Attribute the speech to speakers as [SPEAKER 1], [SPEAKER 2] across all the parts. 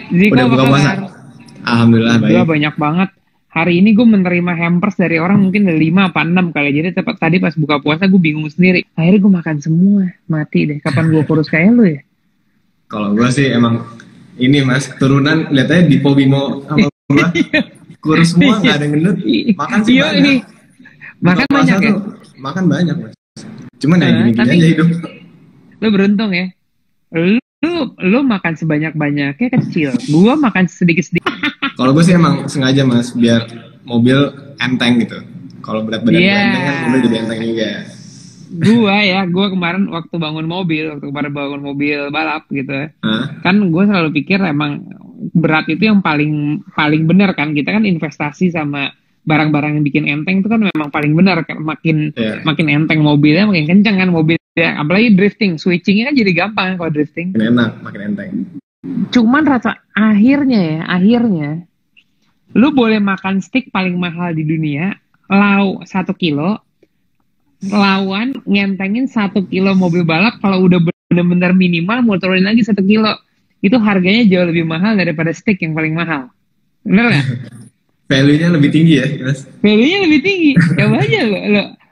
[SPEAKER 1] Ziko
[SPEAKER 2] Udah
[SPEAKER 1] apa
[SPEAKER 2] buka puasa?
[SPEAKER 1] kabar?
[SPEAKER 2] Alhamdulillah
[SPEAKER 1] Gua
[SPEAKER 2] baik.
[SPEAKER 1] banyak banget. Hari ini gue menerima hampers dari orang mungkin ada 5 apa 6 kali. Jadi tepat tadi pas buka puasa gue bingung sendiri. Akhirnya gue makan semua. Mati deh. Kapan gue kurus kayak lu ya?
[SPEAKER 2] Kalau gua sih emang ini mas, turunan lihat aja di Bimo sama gua. Kurus semua, nggak ada yang gendut. Makan sih
[SPEAKER 1] Iya,
[SPEAKER 2] banyak. Buka
[SPEAKER 1] makan
[SPEAKER 2] puasa
[SPEAKER 1] banyak ya?
[SPEAKER 2] tuh makan banyak mas. Cuman ya gini-gini
[SPEAKER 1] Tapi
[SPEAKER 2] aja hidup.
[SPEAKER 1] lu beruntung ya. Lu makan sebanyak-banyaknya kecil. Gua makan sedikit-sedikit.
[SPEAKER 2] Kalau gue sih emang sengaja mas, biar mobil enteng gitu. Kalau berat badan gue
[SPEAKER 1] Iya.
[SPEAKER 2] enteng kan, mobil jadi enteng juga.
[SPEAKER 1] Gua kemarin waktu bangun mobil balap gitu.
[SPEAKER 2] Hah?
[SPEAKER 1] Kan gue selalu pikir emang berat itu yang paling benar kan. Kita kan investasi sama barang-barang yang bikin enteng itu kan memang paling benar. Makin
[SPEAKER 2] Iya.
[SPEAKER 1] makin enteng mobilnya, makin kencang kan mobilnya. Apalagi drifting, switchingnya kan jadi gampang kalau drifting.
[SPEAKER 2] Makin enak, makin enteng.
[SPEAKER 1] Cuman rasa akhirnya lu boleh makan steak paling mahal di dunia, 1 kilo, lawan ngentengin 1 kilo mobil balap. Kalau udah bener-bener minimal mau turunin lagi 1 kilo, itu harganya jauh lebih mahal daripada steak yang paling mahal. Bener nggak?
[SPEAKER 2] Value-nya lebih tinggi ya mas.
[SPEAKER 1] Value-nya lebih tinggi. Coba aja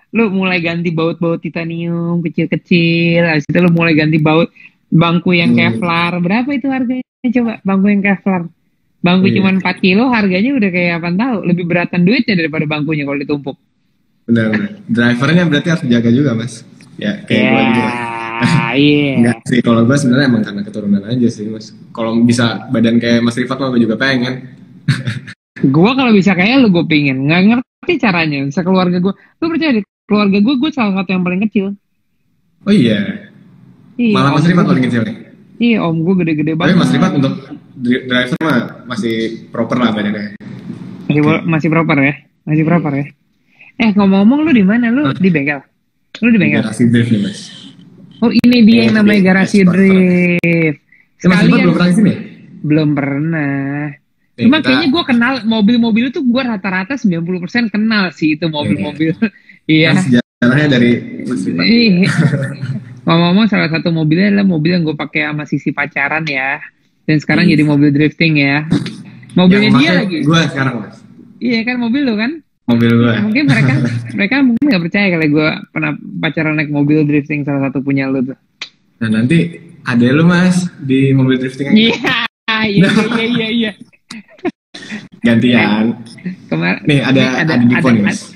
[SPEAKER 1] lu mulai ganti baut-baut titanium kecil-kecil, habis itu lu mulai ganti baut bangku yang Kevlar. Berapa itu harganya? Coba bangku yang Kevlar. Bangku
[SPEAKER 2] Iya.
[SPEAKER 1] cuma 4 kilo, harganya udah kayak apa tahu, lebih beratan duitnya daripada bangkunya kalau ditumpuk.
[SPEAKER 2] Benar. Drivernya berarti harus jaga juga mas. Ya kayak gue juga.
[SPEAKER 1] Iya.
[SPEAKER 2] Enggak sih, kalau gue sebenarnya emang karena keturunan aja sih mas. Kalau bisa badan kayak Mas Rifat mah gue juga pengen.
[SPEAKER 1] Gua kalau bisa kayak lu, gue pingin. Nggak ngerti caranya. Sekeluarga gue, lu percaya deh, keluarga gue salah satu yang paling kecil.
[SPEAKER 2] Oh iya.
[SPEAKER 1] Iya,
[SPEAKER 2] Malah Mas
[SPEAKER 1] om
[SPEAKER 2] Rifat
[SPEAKER 1] gue-
[SPEAKER 2] paling kecil nih.
[SPEAKER 1] Iya, om gue gede-gede
[SPEAKER 2] Tapi
[SPEAKER 1] banget.
[SPEAKER 2] Mas Rifat untuk driver mah masih proper lah badannya.
[SPEAKER 1] Masih proper ya? Masih proper ya? Ngomong-ngomong, lu di mana? Lu di bengkel? Lu di bengkel?
[SPEAKER 2] Garasi drift nih mas.
[SPEAKER 1] Oh, ini dia yang namanya garasi
[SPEAKER 2] Expert.
[SPEAKER 1] drift.
[SPEAKER 2] Mas Rifat belum pernah di sini?
[SPEAKER 1] Belum pernah. Cuma kayaknya gue kenal mobil-mobil itu, gue rata-rata 90% kenal sih itu mobil-mobil. Iya.
[SPEAKER 2] Kan sejarahnya dari Mas Rifat.
[SPEAKER 1] Ih. Ngomong-ngomong, salah satu mobilnya adalah mobil yang gue pakai sama sisi pacaran ya. Dan sekarang jadi mobil drifting ya. Mobilnya dia lagi.
[SPEAKER 2] Gue sekarang mas.
[SPEAKER 1] Iya kan, mobil lo kan.
[SPEAKER 2] Mobil gue.
[SPEAKER 1] Mungkin mereka mungkin nggak percaya kalau gue pernah pacaran naik mobil drifting, salah satu punya lo tuh.
[SPEAKER 2] Nah nanti ada lu mas di mobil drifting
[SPEAKER 1] Iya, iya.
[SPEAKER 2] gantian.
[SPEAKER 1] Kemarin
[SPEAKER 2] Nih ada Dipo nih mas.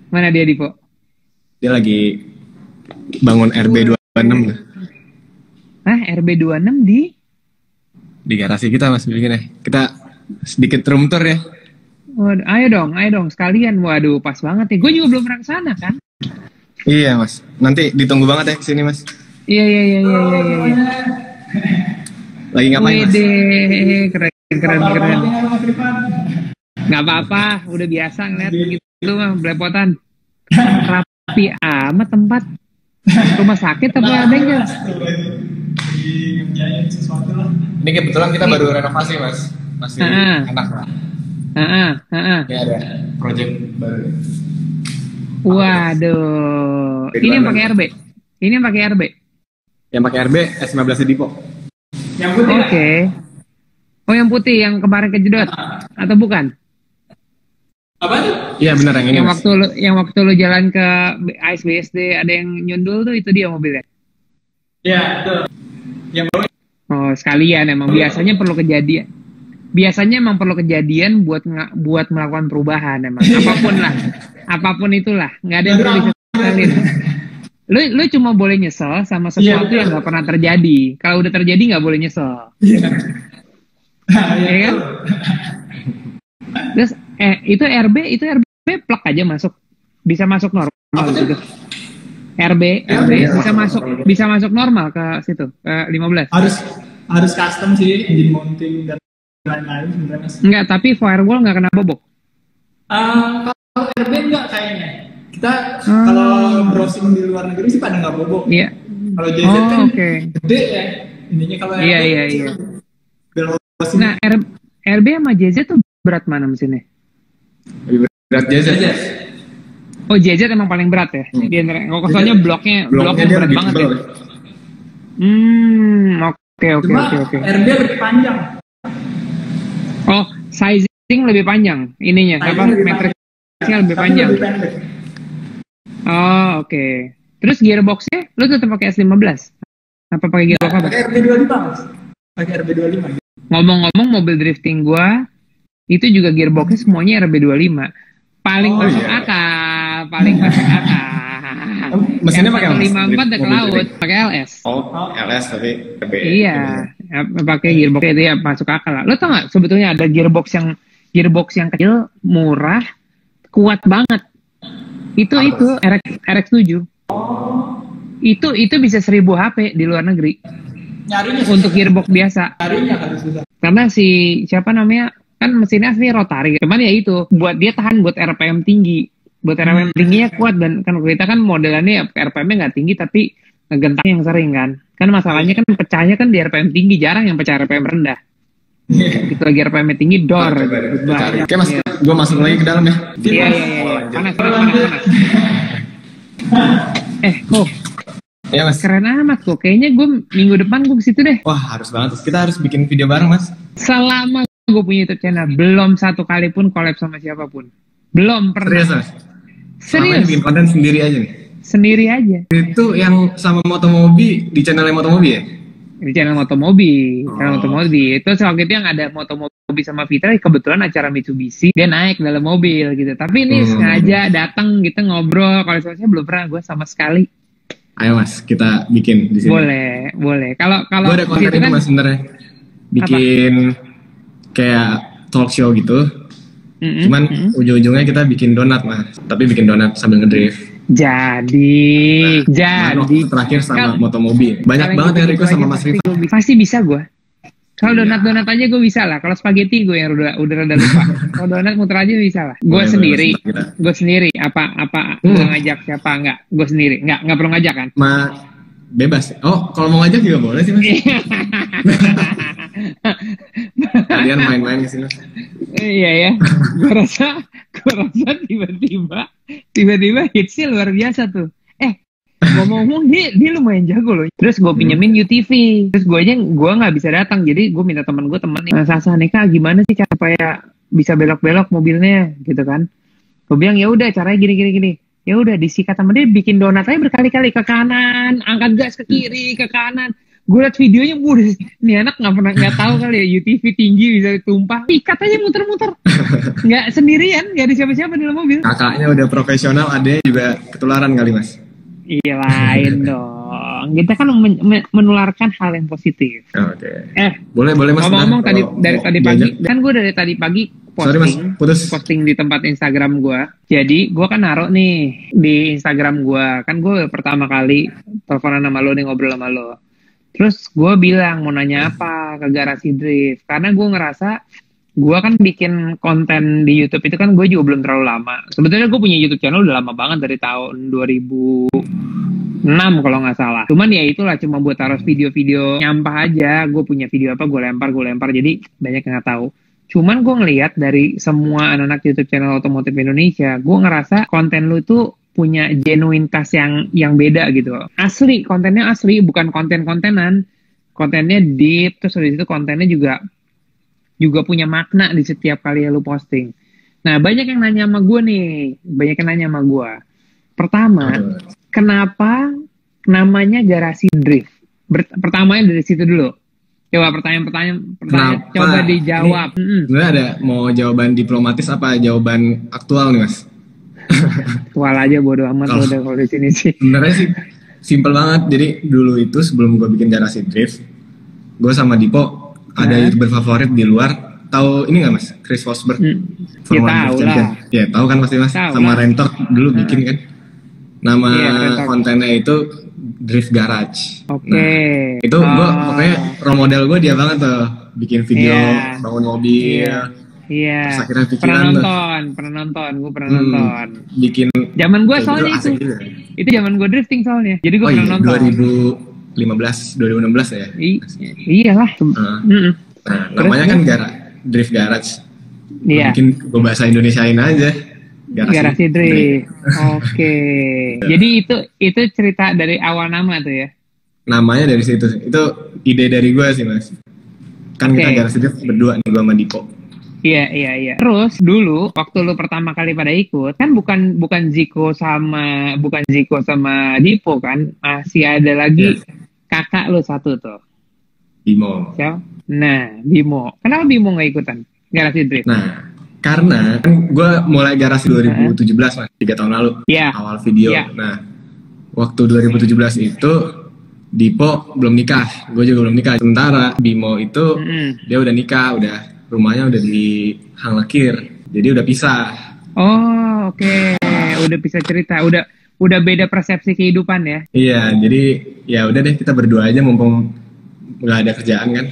[SPEAKER 1] Mana dia Dipo?
[SPEAKER 2] Dia lagi bangun RB 26 tuh.
[SPEAKER 1] RB26
[SPEAKER 2] Di garasi kita mas bikinnya. Kita sedikit room tour ya.
[SPEAKER 1] Waduh, ayo dong sekalian. Waduh, pas banget ya. Gue juga belum pernah kesana kan.
[SPEAKER 2] Iya mas. Nanti ditunggu banget ya kesini mas.
[SPEAKER 1] Iya.
[SPEAKER 2] Lagi ngapain mas?
[SPEAKER 1] Wede, keren. Nggak apa-apa, udah biasa ngeliat begitu mah, belepotan. Rapi amat tempat. Rumah sakit apa bengkel?
[SPEAKER 2] Ini kebetulan kita baru renovasi mas. Masih enak lah. Ini ada project baru.
[SPEAKER 1] Waduh, ini yang pakai RB.
[SPEAKER 2] Yang pakai RB S15 Dipo.
[SPEAKER 1] Oke. Oh, yang putih yang kemarin kejedot atau bukan?
[SPEAKER 2] Apa tuh? Iya benar yang ini.
[SPEAKER 1] Yang waktu lu jalan ke ASBSD ada yang nyundul tuh, itu dia mobilnya.
[SPEAKER 2] Iya, betul. Yang baru.
[SPEAKER 1] Oh, sekalian emang biasanya perlu kejadian. Biasanya emang perlu kejadian buat melakukan perubahan emang. Apapun itulah, nggak ada yang perlu disesalin. Lu cuma boleh nyesel sama sesuatu yang nggak pernah terjadi. Kalau udah terjadi nggak boleh nyesel. Ya kan? Terus itu RB plug aja masuk, bisa masuk normal gitu. RB bisa masuk normal ke situ, ke 15.
[SPEAKER 3] Harus custom sih, engine mounting dan lain-lain sebenarnya mas.
[SPEAKER 1] Enggak, tapi firewall nggak kena bobok.
[SPEAKER 3] Kalau RB enggak kayaknya. Kita kalau browsing di luar negeri sih pada nggak bobok.
[SPEAKER 1] Iya.
[SPEAKER 3] Kalau JZ kan
[SPEAKER 1] Okay.
[SPEAKER 3] gede ya. Ininya kalau RB
[SPEAKER 1] Iya.
[SPEAKER 3] browsing.
[SPEAKER 1] Nah, RB sama JZ tuh berat mana mesinnya?
[SPEAKER 2] Lebih berat JZ.
[SPEAKER 1] Oh, JZ emang paling berat ya? Di antara, soalnya bloknya
[SPEAKER 2] dia
[SPEAKER 1] berat
[SPEAKER 2] lebih
[SPEAKER 1] banget
[SPEAKER 2] tebal.
[SPEAKER 1] ya. Oke.
[SPEAKER 3] Cuma RB lebih panjang.
[SPEAKER 1] Oh, sizing lebih panjang ininya,
[SPEAKER 3] Sizing
[SPEAKER 1] apa
[SPEAKER 3] lebih
[SPEAKER 1] matriksnya lebih
[SPEAKER 3] Tapi
[SPEAKER 1] panjang.
[SPEAKER 3] lebih pendek.
[SPEAKER 1] Oh, oke. Terus gearboxnya, lu tetap pakai S15? Apa pakai gearbox apa?
[SPEAKER 3] Pakai RB25 mas. Pakai RB25.
[SPEAKER 1] Ngomong-ngomong mobil drifting gua, itu juga gearboxnya semuanya RB25. Paling
[SPEAKER 3] Oh,
[SPEAKER 1] masuk
[SPEAKER 2] iya.
[SPEAKER 1] akal, paling masuk akal.
[SPEAKER 2] Mesinnya pakai apa, Mas?
[SPEAKER 1] 54 udah ke
[SPEAKER 2] Mobil
[SPEAKER 1] laut,
[SPEAKER 2] drifting.
[SPEAKER 1] pakai LS.
[SPEAKER 2] Oh, LS tapi RB.
[SPEAKER 1] Iya, pakai gearbox itu ya masuk akal lah. Lo tau gak sebetulnya ada gearbox yang kecil, murah, kuat banget. Itu RX7. Itu bisa 1000 HP di luar negeri
[SPEAKER 3] Nyarinya susah.
[SPEAKER 1] untuk gearbox biasa.
[SPEAKER 3] Nyarinya kan susah.
[SPEAKER 1] Karena siapa namanya kan mesinnya asli rotary. Cuman ya itu buat dia tahan buat RPM tinggi. Buat RPM tingginya kuat dan kan kita kan modelannya ya RPM-nya nggak tinggi tapi ngegentak yang sering kan. Kan masalahnya kan pecahnya kan di RPM tinggi, jarang yang pecah RPM rendah. Itu lagi RPM tinggi dor.
[SPEAKER 2] Cari. Oke Mas, gue masuk lagi ke dalam ya.
[SPEAKER 1] Iya. Panas. Oh,
[SPEAKER 2] Iya Mas.
[SPEAKER 1] keren amat kok. Kayaknya gue minggu depan gue ke situ deh.
[SPEAKER 2] Wah harus banget. Kita harus bikin video bareng Mas.
[SPEAKER 1] Selama gue punya YouTube channel, belum satu kali pun collab sama siapapun. Belum pernah.
[SPEAKER 2] Serius Mas. Selama
[SPEAKER 1] Serius.
[SPEAKER 2] ini bikin konten sendiri aja nih.
[SPEAKER 1] Sendiri aja.
[SPEAKER 2] Itu yang sama Motomobi di channelnya Motomobi ya?
[SPEAKER 1] Di channel Motomobi. Channel Motomobi. Itu waktu itu yang ada Motomobi sama Fitra, kebetulan acara Mitsubishi, dia naik dalam mobil gitu. Tapi ini sengaja datang gitu ngobrol. Kalau soalnya belum pernah gue sama sekali.
[SPEAKER 2] Ayo Mas, kita bikin di sini.
[SPEAKER 1] Boleh. Kalau
[SPEAKER 2] Gue ada konten itu Mas sebenarnya. Bikin kayak talk show gitu. Cuman ujung-ujungnya kita bikin donat Mas. Tapi bikin donat sambil ngedrift.
[SPEAKER 1] Jadi
[SPEAKER 2] Terakhir sama Motomobi. Banyak banget yang request sama Mas Rifa.
[SPEAKER 1] Pasti bisa gue. Kalau donat aja gue bisa lah. Kalau spaghetti gue yang udah rada lupa. Kalau donat muter aja bisa lah. Gue
[SPEAKER 2] Boleh,
[SPEAKER 1] sendiri.
[SPEAKER 2] boleh, kita.
[SPEAKER 1] Gue sendiri. Apa mau ngajak siapa enggak? Gue sendiri. Enggak perlu ngajak kan?
[SPEAKER 2] Bebas. Oh, kalau mau ngajak juga boleh sih Mas. Kalian main-main ke sini Mas.
[SPEAKER 1] Iya ya. Gue rasa tiba-tiba hitsnya luar biasa tuh. Ngomong-ngomong dia lumayan jago loh. Terus gue pinjemin UTV. Terus gue nggak bisa datang. Jadi gue minta temen gue temenin. Sasa Neka gimana sih cara supaya bisa belok-belok mobilnya gitu kan? Gue bilang ya udah caranya gini. Ya udah disikat sama dia, bikin donat aja berkali-kali ke kanan, angkat gas ke kiri, ke kanan. Gue liat videonya, nih anak nggak tahu kali ya UTV tinggi bisa tumpah. Ikat aja muter-muter. Nggak sendirian, nggak ada siapa-siapa di dalam mobil.
[SPEAKER 2] Kakaknya udah profesional, adanya juga ketularan kali Mas.
[SPEAKER 1] Iya lain dong. Kita kan menularkan hal yang positif.
[SPEAKER 2] Oke.
[SPEAKER 1] Boleh
[SPEAKER 2] Mas.
[SPEAKER 1] Ngomong-ngomong tadi pagi,
[SPEAKER 2] diajak.
[SPEAKER 1] kan gue dari tadi pagi
[SPEAKER 2] Sorry Mas, putus.
[SPEAKER 1] posting di tempat Instagram gue. Jadi gue kan naruh nih di Instagram gue. Kan gue pertama kali teleponan sama lo nih, ngobrol sama lo. Terus gue bilang mau nanya apa ke Garasi Drift. Karena gue ngerasa gue kan bikin konten di YouTube itu kan gue juga belum terlalu lama. Sebetulnya gue punya YouTube channel udah lama banget dari tahun 2006 kalau nggak salah. Cuman ya itulah cuma buat taruh video-video nyampah aja. Gue punya video apa gue lempar. Jadi banyak yang nggak tahu. Cuman gue ngelihat dari semua anak-anak YouTube channel otomotif Indonesia, gue ngerasa konten lu tuh punya genuinitas yang beda gitu. Asli, kontennya asli, bukan konten-kontenan. Kontennya deep, terus dari situ kontennya juga punya makna di setiap kali lu posting. Nah, banyak yang nanya sama gue nih. Pertama, kenapa namanya Garasi Drift? Pertamanya dari situ dulu. Coba pertanyaan coba dijawab.
[SPEAKER 2] Sebenarnya ada mau jawaban diplomatis apa jawaban aktual nih Mas?
[SPEAKER 1] Aktual aja bodo amat kalau di sini sih.
[SPEAKER 2] Sebenarnya sih simple banget. Jadi dulu itu sebelum gue bikin Garasi Drift, gue sama Dipo ada YouTuber favorit di luar. Tahu ini nggak Mas? Chris Fosberg.
[SPEAKER 1] Ya tahu lah.
[SPEAKER 2] Ya tahu kan pasti Mas.
[SPEAKER 1] Tahu
[SPEAKER 2] sama
[SPEAKER 1] lah.
[SPEAKER 2] Rentok dulu bikin kan. Nama
[SPEAKER 1] Rentok.
[SPEAKER 2] kontennya itu Drift Garage.
[SPEAKER 1] Oke.
[SPEAKER 2] Nah, itu gue pokoknya role model gue dia banget tuh. Bikin video, bangun mobil.
[SPEAKER 1] Iya.
[SPEAKER 2] Terus akhirnya pikiran
[SPEAKER 1] Pernah nonton. Gue pernah nonton.
[SPEAKER 2] Bikin
[SPEAKER 1] Zaman gue soalnya
[SPEAKER 2] asik
[SPEAKER 1] itu.
[SPEAKER 2] juga.
[SPEAKER 1] Itu zaman gue drifting soalnya. Jadi gue pernah nonton.
[SPEAKER 2] 2016 ya.
[SPEAKER 1] Iyalah.
[SPEAKER 2] Nah, namanya kan Drift Garage.
[SPEAKER 1] Iya.
[SPEAKER 2] Mungkin gue bahasa Indonesiain aja.
[SPEAKER 1] Garasi Drift. Oke. Jadi itu cerita dari awal nama tuh ya.
[SPEAKER 2] Namanya dari situ. Itu ide dari gue sih Mas. Kan kita Garasi Drift berdua nih gue sama Dipo.
[SPEAKER 1] Iya. Terus dulu waktu lu pertama kali pada ikut kan bukan Ziko sama Dipo kan, masih ada lagi
[SPEAKER 2] Yes.
[SPEAKER 1] kakak lu satu tuh.
[SPEAKER 2] Bimo.
[SPEAKER 1] Siapa? Nah, Bimo. Kenapa Bimo nggak ikutan garasi drift?
[SPEAKER 2] Nah, karena kan gue mulai garasi 2017 mas, 3 tahun lalu,
[SPEAKER 1] Iya.
[SPEAKER 2] awal video.
[SPEAKER 1] Iya.
[SPEAKER 2] Nah, waktu 2017 itu Dipo belum nikah, gue juga belum nikah. Sementara Bimo itu dia udah nikah, rumahnya udah di Hang Lekir, jadi udah pisah.
[SPEAKER 1] Oh, oke. Udah bisa cerita, udah beda persepsi kehidupan ya.
[SPEAKER 2] Iya, jadi ya udah deh kita berdua aja mumpung nggak ada kerjaan kan.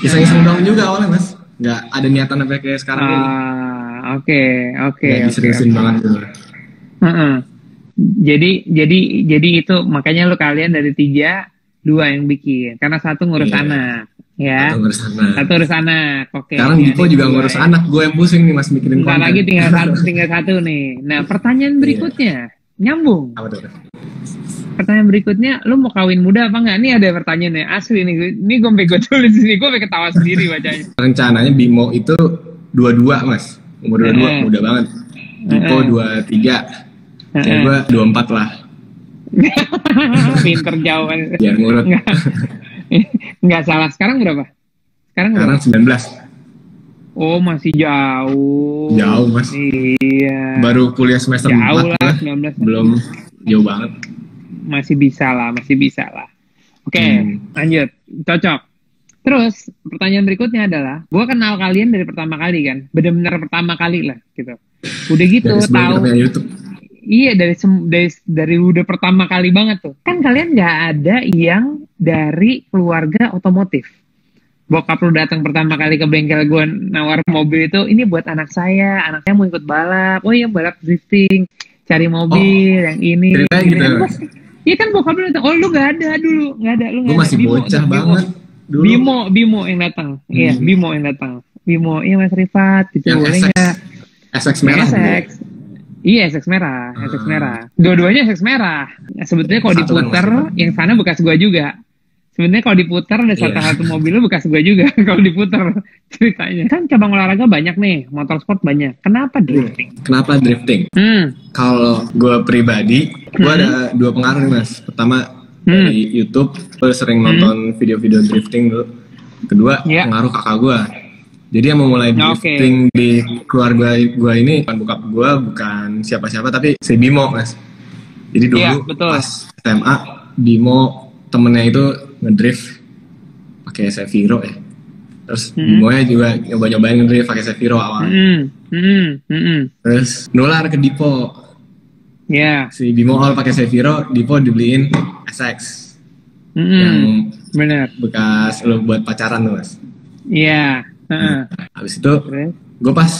[SPEAKER 2] Iseng-iseng doang juga awalnya mas, nggak ada niatan sampai kayak sekarang ini.
[SPEAKER 1] Oke.
[SPEAKER 2] Nggak diseriusin banget gitu.
[SPEAKER 1] Jadi itu makanya lu kalian dari 3, 2 yang bikin, karena satu ngurus anak, ya. Satu ngurus anak. Oke.
[SPEAKER 2] Sekarang Dipo juga ngurus anak, gue yang pusing nih mas mikirin
[SPEAKER 1] konten.
[SPEAKER 2] konten.
[SPEAKER 1] Lagi tinggal satu nih. Nah, pertanyaan berikutnya nyambung.
[SPEAKER 2] Apa tuh?
[SPEAKER 1] Pertanyaan berikutnya, lu mau kawin muda apa enggak? Nih ada pertanyaannya, asli nih. Ini gue tulis ini, gue pengen ketawa sendiri bacanya.
[SPEAKER 2] Rencananya Bimo itu 22 mas, umur 22 muda banget. Dipo 23, kayak gue 24 lah.
[SPEAKER 1] Pinter jawaban.
[SPEAKER 2] Biar ngurut.
[SPEAKER 1] Nggak salah. Sekarang berapa? Sekarang
[SPEAKER 2] 19.
[SPEAKER 1] Oh, masih jauh.
[SPEAKER 2] Jauh mas.
[SPEAKER 1] Iya.
[SPEAKER 2] Baru kuliah semester 4 lah.
[SPEAKER 1] 19.
[SPEAKER 2] Belum jauh banget.
[SPEAKER 1] Masih bisa lah. Oke, lanjut. Cocok. Terus, pertanyaan berikutnya adalah, gue kenal kalian dari pertama kali kan? Bener-bener pertama kali lah, gitu. Udah gitu, tahu.
[SPEAKER 2] YouTube.
[SPEAKER 1] Iya, dari udah pertama kali banget tuh. Kan kalian nggak ada yang dari keluarga otomotif. Bokap lu datang pertama kali ke bengkel gue nawar mobil itu, ini buat anak saya, anaknya mau ikut balap. Oh iya, balap drifting, cari mobil yang ini.
[SPEAKER 2] Ceritanya gitu.
[SPEAKER 1] Iya kan bokap lu datang. Oh lu nggak ada dulu, nggak ada. Lu
[SPEAKER 2] gue masih bocah banget dulu.
[SPEAKER 1] Bimo yang datang. Iya, Bimo yang datang. Bimo, iya Mas Rifat, gitu boleh nggak?
[SPEAKER 2] SX merah.
[SPEAKER 1] Iya, SX merah. Dua-duanya SX merah. Nah, sebetulnya kalau diputer, yang sana bekas gua juga. Sebenarnya kalau diputer ada satu mobil bekas gua juga. Kalau diputer ceritanya. Kan cabang olahraga banyak nih, motorsport banyak. Kenapa drifting?
[SPEAKER 2] Kalau gue pribadi, gue ada 2 pengaruh nih mas. Pertama dari YouTube, gue sering nonton video-video drifting dulu. Kedua, pengaruh kakak gue. Jadi yang memulai drifting di keluarga gue ini bukan bokap gue, bukan siapa-siapa, tapi si Bimo mas. Jadi dulu pas SMA, Bimo temennya itu ngedrift pakai Seviro ya. Terus Bimo-nya juga nyoba-nyobain ngedrift pakai Seviro awalnya. Terus nular ke Dipo. Si Bimo awal pakai Seviro, Dipo dibeliin SX. Yang bekas lo buat pacaran tuh mas.
[SPEAKER 1] Iya.
[SPEAKER 2] Habis itu gue pas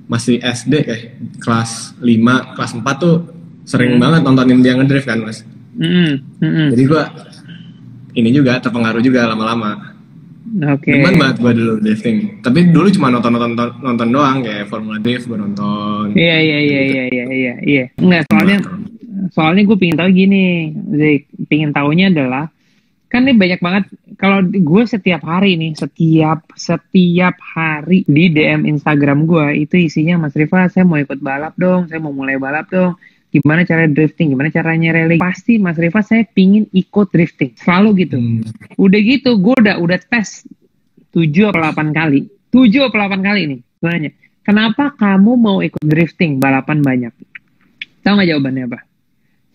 [SPEAKER 2] masih SD kayak kelas 5, kelas 4 tuh sering banget nontonin dia ngedrift kan mas. Jadi gue ini juga terpengaruh juga lama-lama. Demen banget gue dulu drifting. Tapi dulu cuma nonton doang kayak Formula Drift gue nonton.
[SPEAKER 1] Iya. Enggak, soalnya gue pingin tahu gini, Zik. Pingin taunya adalah kan ini banyak banget. Kalau gue setiap hari di DM Instagram gue itu isinya, Mas Rifa, saya mau ikut balap dong, saya mau mulai balap dong. Gimana cara drifting, gimana caranya rally. Pasti Mas Rifa saya pingin ikut drifting. Selalu gitu. Udah gitu, gue udah tes 7 atau 8 kali. 7 atau 8 kali nih. Gue nanya, kenapa kamu mau ikut drifting, balapan banyak? Tahu gak jawabannya apa?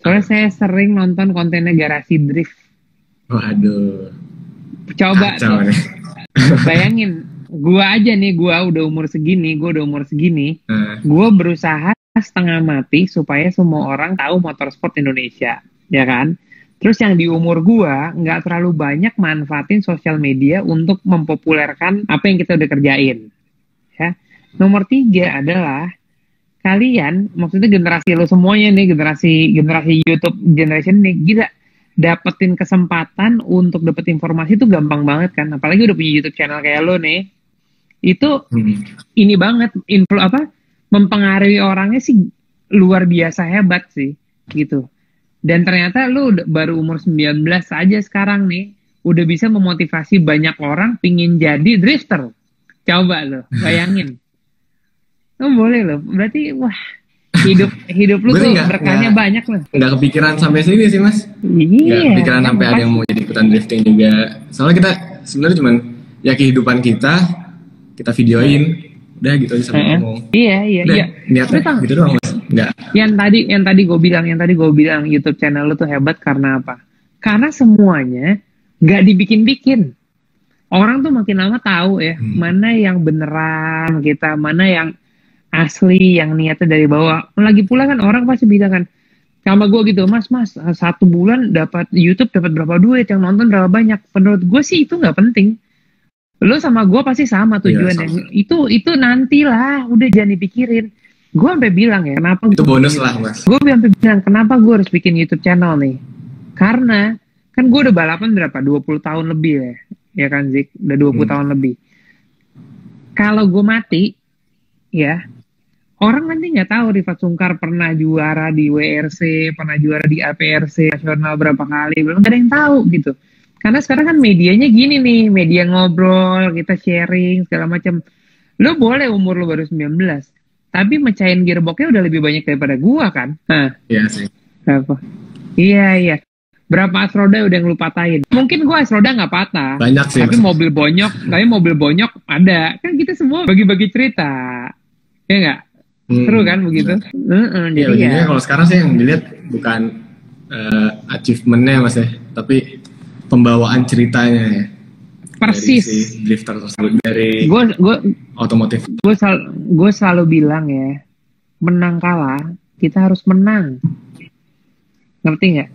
[SPEAKER 1] Soalnya saya sering nonton kontennya Garasi Drift.
[SPEAKER 2] Waduh.
[SPEAKER 1] Coba tuh. Bayangin, gue udah umur segini, gue berusaha setengah mati supaya semua orang tahu motorsport Indonesia, ya kan? Terus yang di umur gua nggak terlalu banyak manfaatin sosial media untuk mempopulerkan apa yang kita udah kerjain, ya. Nomor 3 adalah kalian, maksudnya generasi lo semuanya nih, generasi YouTube generation nih, gila, dapetin kesempatan untuk dapet informasi itu gampang banget kan, apalagi udah punya YouTube channel kayak lo nih, itu ini banget, mempengaruhi orangnya sih luar biasa hebat sih, gitu. Dan ternyata lu baru umur 19 aja sekarang nih, udah bisa memotivasi banyak orang pingin jadi drifter. Coba lo, bayangin. Oh boleh loh. Berarti wah hidup lu tuh berkahnya banyak loh.
[SPEAKER 2] Nggak kepikiran sampai sini sih mas.
[SPEAKER 1] Iya.
[SPEAKER 2] Nggak kepikiran sampai ada yang mau jadi ikutan drifting juga. Soalnya kita sebenarnya cuman ya kehidupan kita videoin, udah gitu aja sampai ngomong.
[SPEAKER 1] Iya.
[SPEAKER 2] Niatnya gitu doang mas. Nggak.
[SPEAKER 1] Yang tadi gue bilang YouTube channel lu tuh hebat karena apa? Karena semuanya nggak dibikin-bikin. Orang tuh makin lama tahu ya mana yang beneran kita, mana yang asli, yang niatnya dari bawah. Lagi pula kan orang pasti bilang kan sama gue gitu, mas 1 bulan dapat YouTube dapat berapa duit, yang nonton berapa banyak. Menurut gue sih itu nggak penting. Lo sama gue pasti sama tujuannya. Itu nantilah, udah jangan dipikirin. Gue sampai bilang ya, kenapa
[SPEAKER 2] itu bonus lah mas.
[SPEAKER 1] Gue sampai bilang kenapa gue harus bikin YouTube channel nih? Karena kan gue udah balapan berapa? 20 tahun lebih ya kan Zik? Udah 20 tahun lebih. Kalau gue mati, ya orang nanti nggak tahu Rifat Sungkar pernah juara di WRC, pernah juara di APRC nasional berapa kali, belum ada yang tahu gitu. Karena sekarang kan medianya gini nih, media ngobrol, kita sharing segala macam. Lo boleh umur lo baru 19, tapi mecahin gearboxnya udah lebih banyak daripada gua kan.
[SPEAKER 2] Iya sih.
[SPEAKER 1] Apa? Iya. Berapa as roda udah yang lu patahin? Mungkin gua as roda nggak patah.
[SPEAKER 2] Banyak sih.
[SPEAKER 1] Tapi mobil bonyok ada. Kan kita semua bagi-bagi cerita. Ya nggak? Seru kan begitu?
[SPEAKER 2] Jadi ya. Kalau sekarang sih yang dilihat bukan achievement-nya mas ya, tapi pembawaan ceritanya ya.
[SPEAKER 1] Persis.
[SPEAKER 2] Dari si drifter tersebut, dari
[SPEAKER 1] gue
[SPEAKER 2] otomotif.
[SPEAKER 1] Gue selalu bilang ya, menang kalah kita harus menang. Ngerti nggak?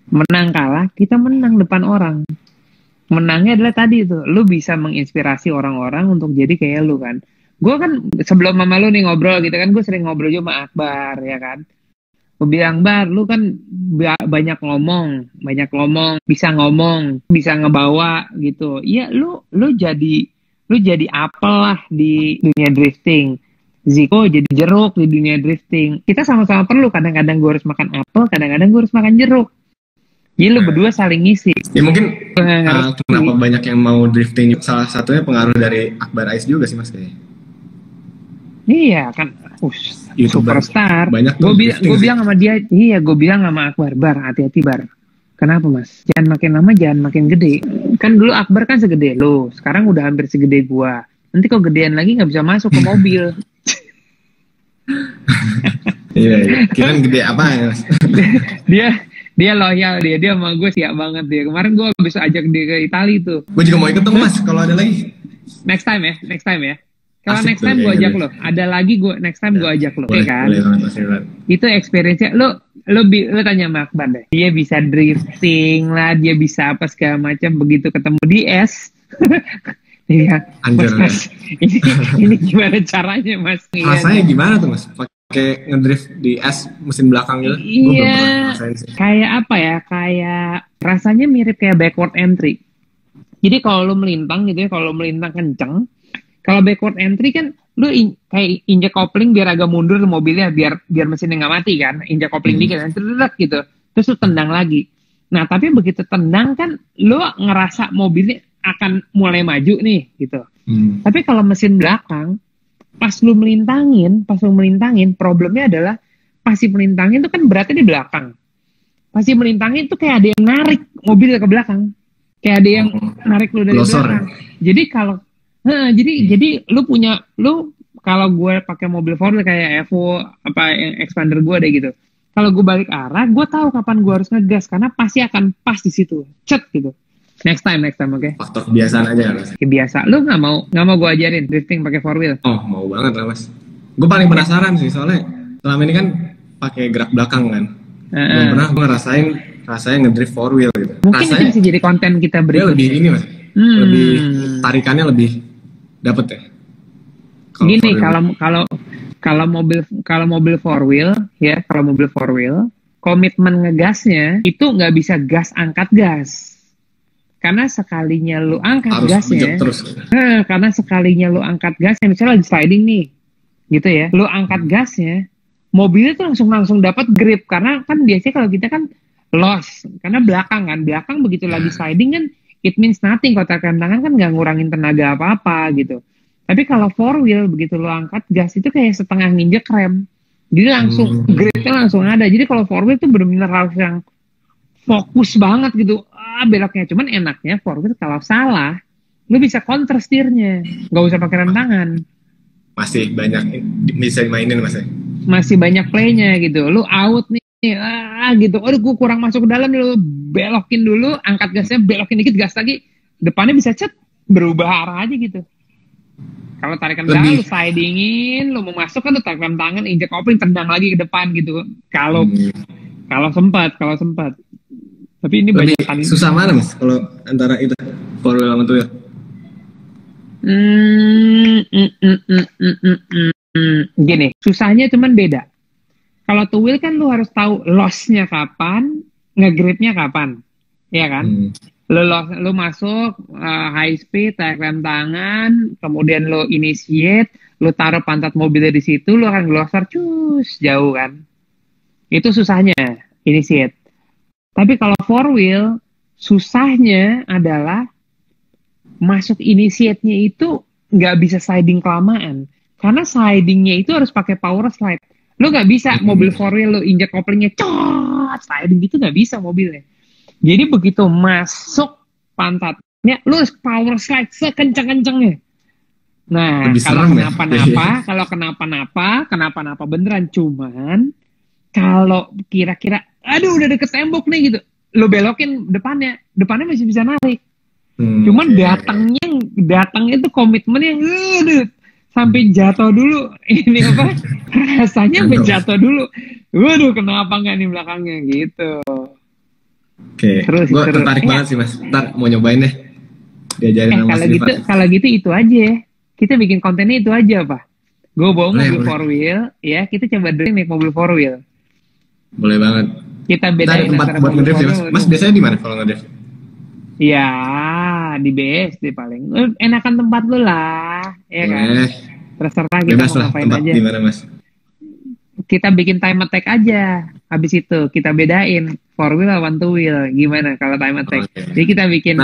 [SPEAKER 1] Menang kalah kita menang depan orang. Menangnya adalah tadi itu, lu bisa menginspirasi orang-orang untuk jadi kayak lu kan. Gue kan sebelum mama lu nih ngobrol gitu kan, gue sering ngobrol juga sama Akbar ya kan. Gue bilang, Bar, lu kan banyak ngomong, bisa ngomong, bisa ngebawa gitu. Iya, lu jadi apel lah di dunia drifting. Ziko jadi jeruk di dunia drifting. Kita sama-sama perlu, kadang-kadang gue harus makan apel, kadang-kadang gue harus makan jeruk. Jadi lu berdua saling ngisi.
[SPEAKER 2] Ya mungkin kenapa banyak yang mau drifting, salah satunya pengaruh dari Akbar Ais juga sih mas kayaknya.
[SPEAKER 1] Iya kan, superstar. Gue bilang sama dia, gue bilang sama Akbar, Bar, hati-hati Bar. Kenapa mas? Jangan makin lama, jangan makin gede. Kan dulu Akbar kan segede lo, sekarang udah hampir segede gua. Nanti kok gedean lagi nggak bisa masuk ke mobil.
[SPEAKER 2] Iya. Kira gede apa ya mas?
[SPEAKER 1] Dia loyal dia sama gue siap banget dia. Kemarin gue bisa ajak dia ke Italia tuh.
[SPEAKER 2] Gue juga mau ikut dong mas, kalau ada lagi.
[SPEAKER 1] Next time ya. Kalau next time gue ajak lo, ada lagi gue next time gue ajak lo, ya kan? Itu experience-nya lo tanya sama Akbar deh. Dia bisa drifting lah, dia bisa apa segala macam. Begitu ketemu di es, iya. Mas, ini gimana caranya mas?
[SPEAKER 2] Rasanya gimana tuh mas? Pakai ngedrift di es mesin belakang gitu?
[SPEAKER 1] Iya. Kayak apa ya? Kayak rasanya mirip kayak backward entry. Jadi kalau lo melintang gitu ya, kalau melintang kenceng. Kalau backward entry kan lu kayak injek kopling biar agak mundur mobilnya biar mesinnya nggak mati kan, injek kopling dikit terus gitu, terus lu tendang lagi. Nah tapi begitu tendang kan lu ngerasa mobilnya akan mulai maju nih gitu. Tapi kalau mesin belakang pas lu melintangin problemnya adalah pasti melintangin itu kan beratnya di belakang. Pasti melintangin itu kayak ada yang narik mobilnya ke belakang, kayak ada yang narik lu dari belakang. Jadi kalau jadi lu kalau gue pakai mobil Ford kayak Evo apa yang expander gue deh gitu. Kalau gue balik arah, gue tahu kapan gue harus ngegas karena pasti akan pas di situ, cet gitu. Next time, oke? Okay?
[SPEAKER 2] Faktor kebiasaan aja mas.
[SPEAKER 1] Biasa. Lu nggak mau gue ajarin drifting pakai 4-wheel?
[SPEAKER 2] Oh mau banget lah mas. Gue paling penasaran sih soalnya selama ini kan pakai gerak belakang kan. Belum pernah gue rasanya ngedrift 4-wheel gitu.
[SPEAKER 1] Mungkin itu bisa jadi konten kita berikutnya.
[SPEAKER 2] Lebih ini mas. Lebih tarikannya lebih dapet ya.
[SPEAKER 1] Gini kalau mobil 4-wheel ya, kalau mobil 4-wheel komitmen ngegasnya itu nggak bisa gas angkat gas. Karena sekalinya lu angkat
[SPEAKER 2] harus
[SPEAKER 1] gasnya, karena sekalinya lu angkat gasnya, misalnya lagi sliding nih, gitu ya, lu angkat gasnya, mobilnya tuh langsung dapat grip karena kan biasanya kalau kita kan loss karena belakang begitu lagi sliding kan it means nothing, kalau tekan tangan kan nggak ngurangin tenaga apa-apa gitu. Tapi kalau four wheel begitu lo angkat gas itu kayak setengah nginjek rem. Jadi langsung grip-nya langsung ada. Jadi kalau four wheel itu benar-benar harus yang fokus banget gitu. Beloknya. Cuman enaknya four wheel kalau salah, lo bisa counter setirnya. Nggak usah pakai rem tangan.
[SPEAKER 2] Masih banyak bisa dimainin Mas.
[SPEAKER 1] Masih banyak playnya gitu. Lo out nih. Gitu. Aduh gue kurang masuk ke dalam. Lo belokin dulu. Angkat gasnya. Belokin dikit gas lagi. Depannya bisa berubah arah aja gitu. Kalau tarikan belakang lu slidingin, lu mau masuk kan lu tarik rem tangan, injek kopling, tendang lagi ke depan gitu. Kalau sempat. Tapi ini
[SPEAKER 2] lebih
[SPEAKER 1] banyak
[SPEAKER 2] susah mana Mas kalau antara itu four wheel sama two wheel?
[SPEAKER 1] Gini, susahnya cuman beda. Kalau two wheel kan lu harus tahu loss-nya kapan, nge-grip-nya kapan. Iya kan? Lu masuk high speed, tarik rem tangan, kemudian lu initiate, lu taruh pantat mobilnya di situ, lu akan glosor jauh kan. Itu susahnya initiate. Tapi kalau four wheel, susahnya adalah masuk initiate-nya itu nggak bisa sliding kelamaan. Karena slidingnya itu harus pakai power slide. Lu nggak bisa mobil four wheel lu injek koplingnya, sliding gitu nggak bisa mobilnya. Jadi begitu masuk pantatnya, lu harus power slide sekencang-kencangnya. Nah, kalau kenapa-napa beneran. Cuman, kalau kira-kira, aduh udah deket tembok nih gitu, lu belokin depannya masih bisa narik. Cuman datangnya itu komitmennya, sampai jatuh dulu. Ini apa? Rasanya jatuh dulu. Waduh, kenapa nggak nih belakangnya gitu.
[SPEAKER 2] Oke, gue tertarik banget sih Mas. Ntar mau nyobain deh. Diajarin sama Mas.
[SPEAKER 1] Kalau gitu itu aja. Kita bikin kontennya itu aja, Pak. Gue bawa mobil four wheel, ya. Kita coba drifting naik mobil four wheel.
[SPEAKER 2] Boleh banget.
[SPEAKER 1] Kita bedain
[SPEAKER 2] tempat buat ngedrift ya, Mas. Mas biasanya di mana kalau ngedrift?
[SPEAKER 1] Ya, di BSD paling. Enakan tempat lu lah, ya kan? Terserah kita
[SPEAKER 2] mau ngapain aja. Di mana, Mas?
[SPEAKER 1] Kita bikin time attack aja. Habis itu kita bedain four wheel lawan two wheel. Gimana kalau time attack? Jadi kita bikin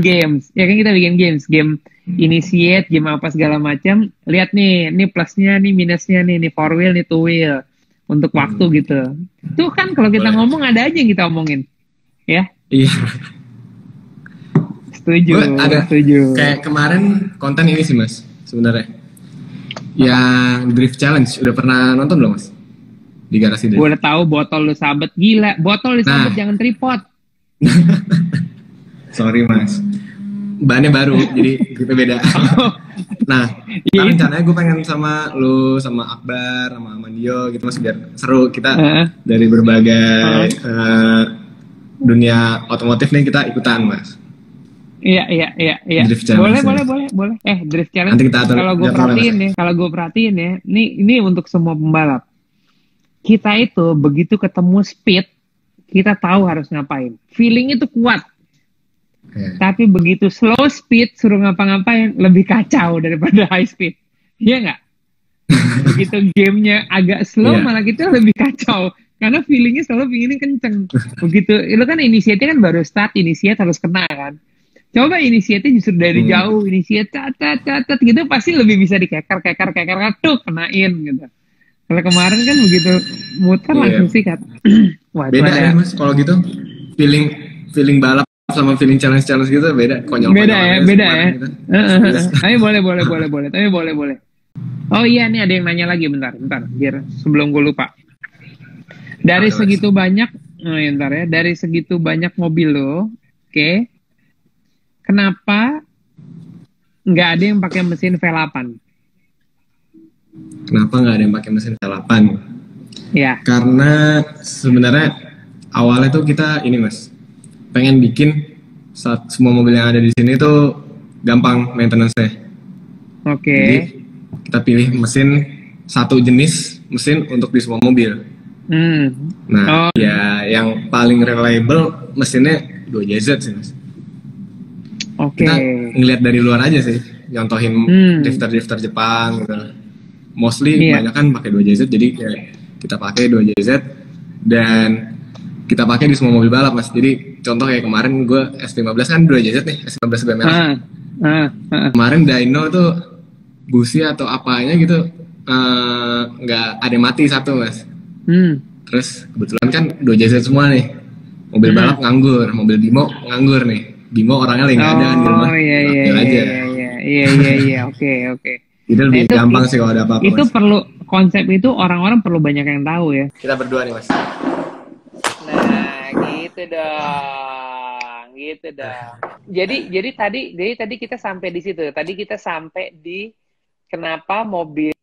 [SPEAKER 1] games. Ya kan kita bikin games, game initiate, game apa segala macam. Lihat nih plusnya, nih minusnya nih four wheel, nih two wheel untuk waktu gitu. Tuh kan kalau kita ngomong ada aja yang kita omongin. Ya?
[SPEAKER 2] Iya.
[SPEAKER 1] Setuju.
[SPEAKER 2] Kayak kemarin konten ini sih Mas, sebenarnya. Yang Drift Challenge udah pernah nonton belum Mas? Di garasi
[SPEAKER 1] Gue udah tahu botol lu sabet, gila. Botol disabet jangan tripod.
[SPEAKER 2] Sorry Mas. Bahannya baru, jadi kita beda. Nah, rencananya gue pengen sama lu, sama Akbar, sama Amandio gitu Mas, biar seru. Kita dari berbagai dunia otomotif nih kita ikutan Mas.
[SPEAKER 1] Iya. Boleh. Drift challenge. Kalau gue perhatiin ya, ini untuk semua pembalap. Kita itu begitu ketemu speed, kita tahu harus ngapain. Feeling itu kuat. Tapi begitu slow speed, suruh ngapa-ngapain, lebih kacau daripada high speed. Iya nggak? Begitu gamenya agak slow, malah kita lebih kacau. Karena feelingnya selalu pinginnya kenceng. Begitu, itu kan inisiatnya kan baru start, inisiat harus kena kan. Coba inisiatnya justru dari jauh, inisiat catat gitu pasti lebih bisa dikeker, tuh kenain gitu. Kalau kemarin kan begitu muter langsung sikat.
[SPEAKER 2] Wah, beda ya Mas, kalau gitu feeling balap sama feeling challenge gitu beda. Konyol.
[SPEAKER 1] Beda ya. Gitu. Tapi boleh. Tapi boleh. Oh iya, nih ada yang nanya lagi, bentar, biar sebelum gue lupa. Dari segitu banyak, dari segitu banyak mobil lo, oke. Kenapa nggak ada yang pakai mesin V8?
[SPEAKER 2] Kenapa nggak ada yang pakai mesin V8?
[SPEAKER 1] Ya.
[SPEAKER 2] Karena sebenarnya awalnya tuh kita ini Mas, pengen bikin semua mobil yang ada di sini tuh gampang maintenance-nya.
[SPEAKER 1] Oke.
[SPEAKER 2] Jadi kita pilih mesin satu jenis mesin untuk di semua mobil. Nah, ya yang paling reliable mesinnya 2JZ sih Mas. Kita ngeliat dari luar aja sih, nyontohin drifter Jepang gitu. Mostly banyak kan pakai 2JZ, jadi kita pakai 2JZ dan kita pakai di semua mobil balap Mas. Jadi contoh kayak kemarin gue S15 kan 2JZ nih, S15 BMX. Kemarin dyno tuh busi atau apanya gitu nggak ada yang mati satu mas. Terus kebetulan kan 2JZ semua nih, mobil balap nganggur, mobil Bimo nganggur nih. Bimo orangnya lagi nggak ada di rumah.
[SPEAKER 1] Oh iya, oke.
[SPEAKER 2] Itu lebih gampang sih kalau ada apa-apa.
[SPEAKER 1] Itu mas. Perlu konsep itu orang-orang perlu banyak yang tahu ya.
[SPEAKER 2] Kita berdua nih mas.
[SPEAKER 1] Nah gitu dong. Jadi tadi kita sampai di situ. Tadi kita sampai di kenapa mobil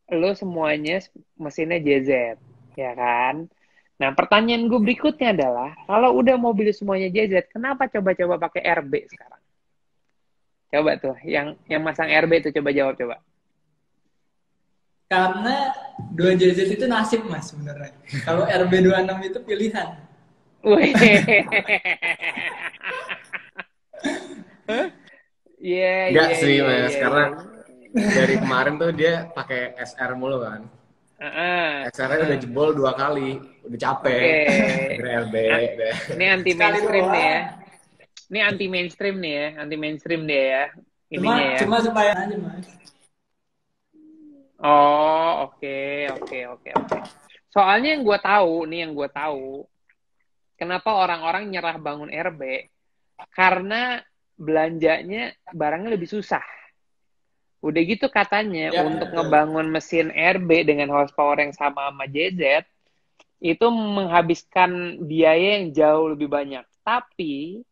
[SPEAKER 1] lo semuanya mesinnya JZ, ya kan? Nah, pertanyaan gue berikutnya adalah, kalau udah mobil semuanya JZ, kenapa coba-coba pakai RB sekarang? Coba tuh, yang masang RB itu coba jawab coba.
[SPEAKER 3] Karena 2JZ itu nasib mas sebenarnya. Kalau RB26 itu pilihan.
[SPEAKER 2] Enggak sih mas, karena dari kemarin tuh dia pakai SR mulu kan. SR-nya udah jebol 2 kali, udah capek. RB.
[SPEAKER 1] Ini anti mainstream nih ya. Ini anti mainstream dia ya.
[SPEAKER 3] Cuma supaya aja mas.
[SPEAKER 1] Oh oke. Soalnya yang gue tahu, kenapa orang-orang nyerah bangun RB? Karena belanjanya barangnya lebih susah. Udah gitu katanya untuk ngebangun mesin RB dengan horsepower yang sama JZ itu menghabiskan biaya yang jauh lebih banyak. Tapi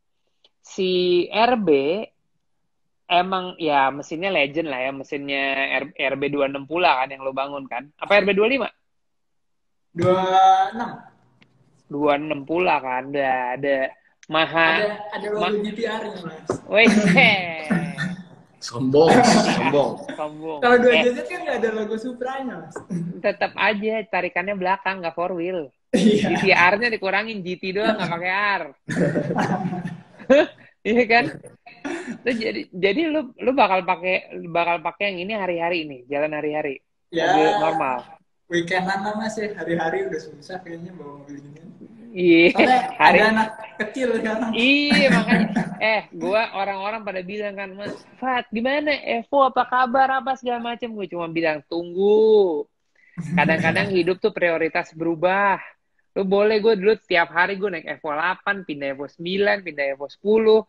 [SPEAKER 1] si RB emang ya mesinnya legend lah ya, mesinnya RB26 pula kan yang lo bangun kan. Apa RB25? 26 pula kan. Ada
[SPEAKER 3] ada logo GTR-nya mas.
[SPEAKER 1] Wih.
[SPEAKER 2] Sombong.
[SPEAKER 3] Kalau 2JZ kan nggak ada logo Supra-nya mas.
[SPEAKER 1] Tetap aja tarikannya belakang, nggak 4 wheel. GTR-nya dikurangin, GT doang nggak pakai R. Iya kan? Jadi lu bakal pakai yang ini hari-hari ini, jalan hari-hari.
[SPEAKER 3] Ya,
[SPEAKER 1] mobil normal.
[SPEAKER 3] Weekendan lah mas ya, hari-hari udah susah kayaknya bawa mobil gini.
[SPEAKER 1] Iya,
[SPEAKER 3] ada anak kecil sekarang.
[SPEAKER 1] Iya, makanya. Gua orang-orang pada bilang kan, Mas, Fat, gimana? Evo apa kabar apa segala macam. Gue cuma bilang tunggu. Kadang-kadang hidup tuh prioritas berubah. Lu boleh gue dulu tiap hari gue naik Evo 8, pindah Evo 9, pindah Evo 10.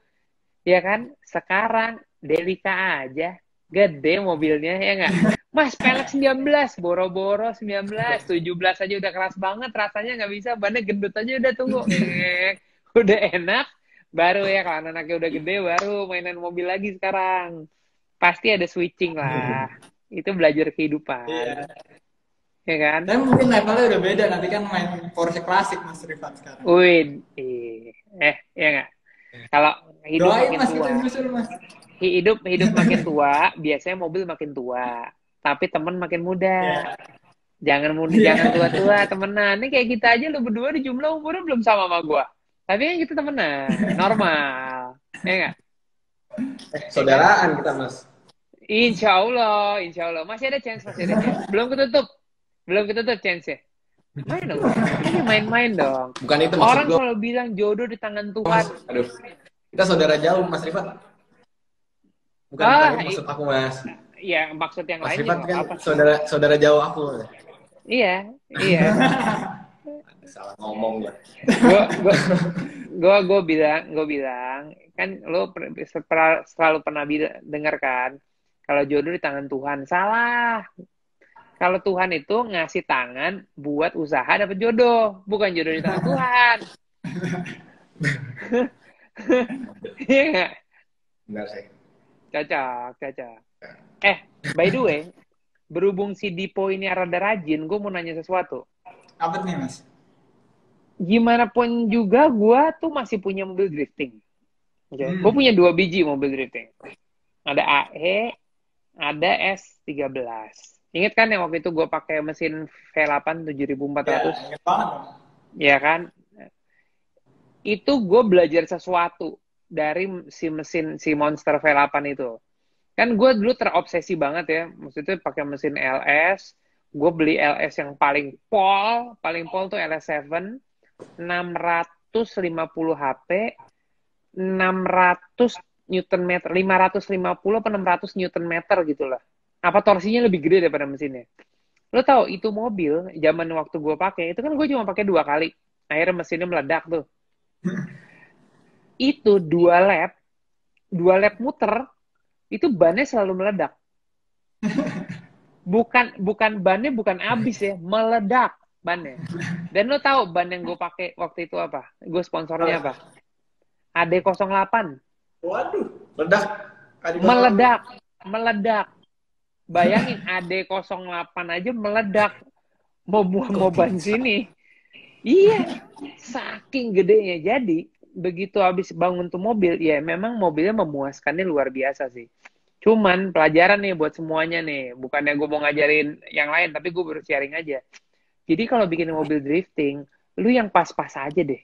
[SPEAKER 1] Ya kan? Sekarang Delica aja. Gede mobilnya, ya nggak? Mas, pelek 19, boro-boro 19, 17 aja udah keras banget, rasanya nggak bisa, bannya gendut aja udah tunggu. Udah enak, baru ya kalau anaknya udah gede, baru mainan mobil lagi sekarang. Pasti ada switching lah. Itu belajar kehidupan.
[SPEAKER 3] Iya.
[SPEAKER 1] Ya kan?
[SPEAKER 3] Tapi mungkin levelnya udah beda, nanti kan main Porsche klasik Mas Rifat sekarang.
[SPEAKER 1] Wih, ya nggak? Kalau hidup
[SPEAKER 3] doain
[SPEAKER 1] makin
[SPEAKER 3] mas,
[SPEAKER 1] tua,
[SPEAKER 3] mas.
[SPEAKER 1] hidup makin tua, biasanya mobil makin tua, tapi temen makin muda. Jangan tua-tua temenan. Ini kayak kita aja lu berdua di jumlah umurnya belum sama gue. Tapi kan kita temenan, normal. Ya nggak?
[SPEAKER 2] Saudaraan kita mas.
[SPEAKER 1] Insya Allah. Masih ada chance. Belum ketutup chance ya. Main dong. Ini main-main dong.
[SPEAKER 2] Bukan itu
[SPEAKER 1] maksud orang kalau bilang jodoh di tangan Tuhan.
[SPEAKER 2] Aduh. Kita saudara jauh Mas Rifat. Bukan itu maksud aku Mas.
[SPEAKER 1] Iya, maksud yang lain.
[SPEAKER 2] Mas Rifat kan saudara jauh aku.
[SPEAKER 1] Iya.
[SPEAKER 2] Salah ngomong ya.
[SPEAKER 1] Gue bilang kan lo selalu pernah dengar kan kalau jodoh di tangan Tuhan. Salah. Kalau Tuhan itu ngasih tangan buat usaha dapat jodoh, bukan jodoh di tangan Tuhan. Iya nggak?
[SPEAKER 2] Benar sih.
[SPEAKER 1] Cocok. By the way, berhubung si Dipo ini rada rajin, gue mau nanya sesuatu.
[SPEAKER 3] Apa nih mas?
[SPEAKER 1] Gimana pun juga, gue tuh masih punya mobil drifting. Okay? Gue punya 2 biji mobil drifting. Ada AE, ada S13. Ingat kan yang waktu itu gue pakai mesin V8 7400?
[SPEAKER 3] Ingat banget.
[SPEAKER 1] Ya kan? Itu gue belajar sesuatu dari si Monster V8 itu. Kan gue dulu terobsesi banget ya. Maksudnya pakai mesin LS. Gue beli LS yang paling pol tuh LS7. 650 HP. 600 Newton meter, 550 atau 600 Newton meter gitu lah. Apa torsinya lebih gede daripada mesinnya. Lo tau itu mobil zaman waktu gue pakai itu kan gue cuma pakai 2 kali. Akhirnya mesinnya meledak tuh. Itu 2 lap muter itu bannya selalu meledak. Bukan bannya bukan habis ya, meledak bannya. Dan lo tahu ban yang gue pakai waktu itu apa? Gue sponsornya apa? AD08.
[SPEAKER 3] Waduh, meledak.
[SPEAKER 1] Meledak. Bayangin AD08 aja meledak. Mau ban sini. Iya, saking gedenya. Jadi, begitu habis bangun tuh mobil, ya memang mobilnya memuaskannya luar biasa sih. Cuman pelajaran nih buat semuanya nih. Bukannya gue mau ngajarin yang lain, tapi gue baru sharing aja. Jadi kalau bikin mobil drifting, lu yang pas-pas aja deh.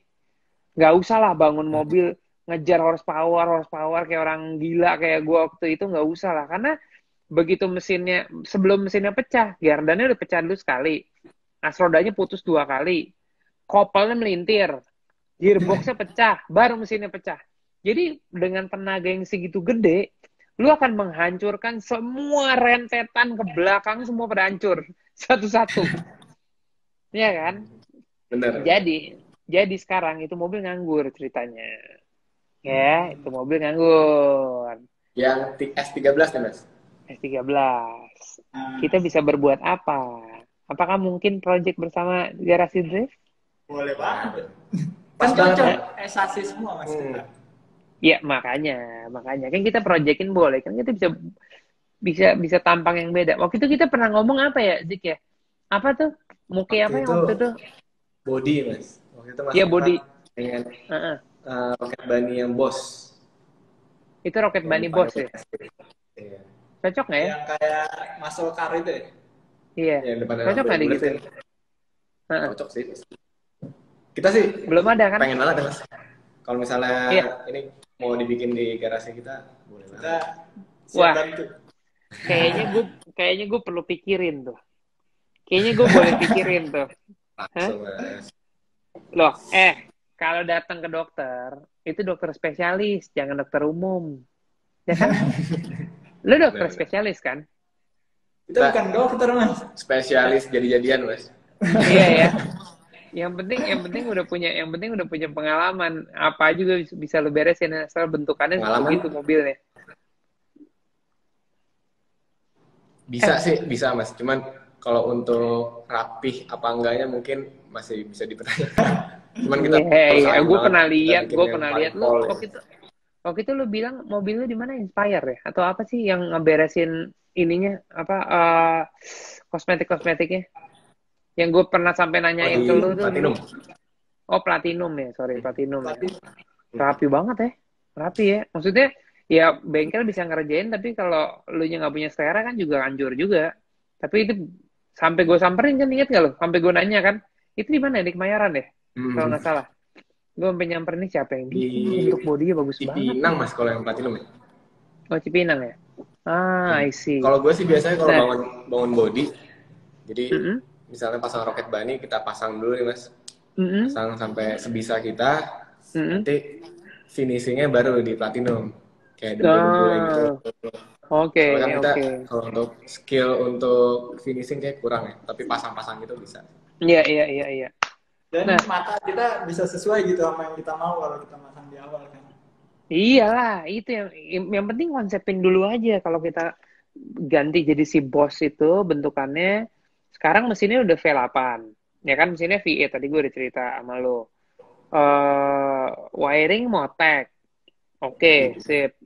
[SPEAKER 1] Nggak usah lah bangun mobil, ngejar horsepower kayak orang gila kayak gue waktu itu, nggak usah lah. Karena begitu sebelum mesinnya pecah, gardannya udah pecah dulu sekali. As rodanya putus 2 kali. Kopelnya melintir. Gearboxnya pecah, baru mesinnya pecah. Jadi dengan tenaga yang segitu gede, lu akan menghancurkan semua rentetan ke belakang, semua pada hancur satu-satu. Iya kan?
[SPEAKER 2] Bener.
[SPEAKER 1] Jadi sekarang itu mobil nganggur ceritanya. Ya, itu mobil nganggur.
[SPEAKER 2] Yang S13 nih, Mas?
[SPEAKER 1] S13. Kita bisa berbuat apa? Apakah mungkin project bersama Garasi Drift?
[SPEAKER 3] Boleh banget. Kan cocok SAC semua, Mas.
[SPEAKER 1] Iya, makanya kan kita projectin boleh. Kan kita bisa tampang yang beda. Waktu itu kita pernah ngomong apa ya, Zik ya? Apa tuh? Muki apa yang waktu itu?
[SPEAKER 2] Body, Mas. Waktu itu Mas.
[SPEAKER 1] Iya, body.
[SPEAKER 2] Dengan Rocket Bunny yang Boss.
[SPEAKER 1] Itu Rocket Bunny Boss ya?
[SPEAKER 2] Iya.
[SPEAKER 1] Cocok nggak ya?
[SPEAKER 3] Yang kayak muscle car itu ya?
[SPEAKER 1] Iya. Cocok nggak gitu?
[SPEAKER 2] Cocok sih. Kita sih
[SPEAKER 1] belum ada kan?
[SPEAKER 2] Pengen banget, Mas. Kalau misalnya ini mau dibikin di garasi kita, boleh banget.
[SPEAKER 1] Wah. Kayaknya gue perlu pikirin tuh. Kayaknya gue boleh pikirin tuh. Loh, kalau datang ke dokter, itu dokter spesialis, jangan dokter umum. Ya kan? Lu dokter spesialis kan?
[SPEAKER 3] Itu bukan dokter, Mas.
[SPEAKER 2] Spesialis jadi-jadian, Mas.
[SPEAKER 1] Iya ya. Yang penting udah punya pengalaman. Apa juga bisa lu beresin asal bentukannya begitu mobilnya.
[SPEAKER 2] Bisa sih, bisa Mas. Cuman kalau untuk rapih apa enggaknya mungkin masih bisa dipertanyakan. Cuman kita
[SPEAKER 1] gue pernah lihat lu waktu itu lu bilang mobil lu di mana, Inspire ya? Atau apa sih yang ngeberesin ininya apa kosmetiknya? Yang gue pernah sampai nanyain ke lu tuh.
[SPEAKER 2] Platinum.
[SPEAKER 1] Oh, Platinum ya, sorry, Platinum ya. Rapi banget ya. Rapi ya. Maksudnya ya bengkel bisa ngerjain, tapi kalau lu nya nggak punya selera kan juga hancur juga. Tapi itu sampai gue samperin kan, inget nggak lo? Sampai gue nanya kan, itu di mana? Di Kemayoran deh, kalau nggak salah. Gue sampai nyamperin nih siapa yang untuk bodinya bagus banget.
[SPEAKER 2] Cipinang Mas kalau yang Platinum ya.
[SPEAKER 1] Oh, Cipinang ya. I see.
[SPEAKER 2] Kalau gue sih biasanya kalau bangun body, jadi misalnya pasang Rocket Bunny, kita pasang dulu nih Mas. Pasang sampai sebisa kita, nanti finishingnya baru di Platinum. Kayak debu-debu gitu.
[SPEAKER 1] Oke.
[SPEAKER 2] Kalau untuk skill untuk finishing kayak kurang ya, tapi pasang-pasang gitu bisa.
[SPEAKER 1] Iya.
[SPEAKER 3] Dan mata kita bisa sesuai gitu sama yang kita mau kalau kita pasang di awal kan.
[SPEAKER 1] Iyalah, itu yang penting konsepin dulu aja. Kalau kita ganti jadi si Boss itu bentukannya, sekarang mesinnya udah V8. Ya kan mesinnya V8 tadi gue udah cerita sama lo. Wiring Motec. Oke, sip.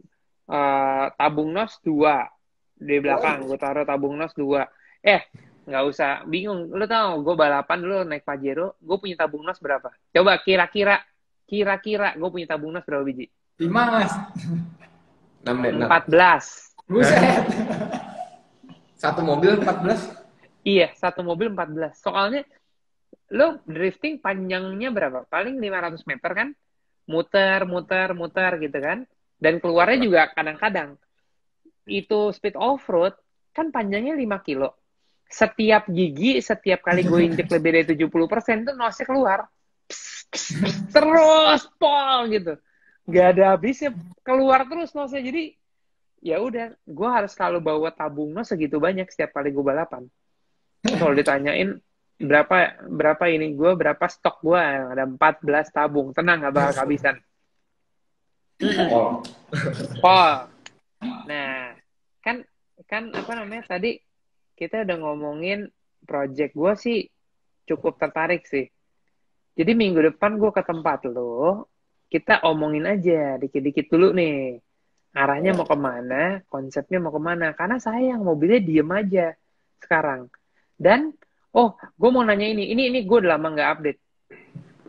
[SPEAKER 1] Tabung nos 2 di belakang. Gue taruh tabung nos 2. Nggak usah bingung. Lo tau, gue balapan dulu naik Pajero. Gue punya tabung nos berapa? Coba kira-kira gue punya tabung nos berapa biji?
[SPEAKER 3] 5, Mas.
[SPEAKER 2] 14.
[SPEAKER 3] Buset.
[SPEAKER 2] Satu mobil 14?
[SPEAKER 1] Iya, satu mobil 14. Soalnya lo drifting panjangnya berapa? Paling 500 meter kan? Muter gitu kan? Dan keluarnya juga kadang-kadang. Itu speed off-road, kan panjangnya 5 kilo. Setiap gigi, setiap kali gue injek lebih dari 70%, tuh nosnya keluar. Terus, pol gitu. nggak ada habisnya, keluar terus nosnya. Jadi ya udah, gue harus selalu bawa tabung nos segitu banyak setiap kali gue balapan. Kalau ditanyain berapa ini gue, berapa stok gue, ada 14 tabung, tenang nggak bakal kehabisan.
[SPEAKER 2] Oh.
[SPEAKER 1] Nah, kan apa namanya tadi kita udah ngomongin project, gue sih cukup tertarik sih. Jadi minggu depan gue ke tempat lo, kita omongin aja dikit-dikit dulu nih. Arahnya mau kemana, konsepnya mau kemana. Karena sayang, mobilnya diem aja sekarang. Dan, gue mau nanya ini gue udah lama nggak update.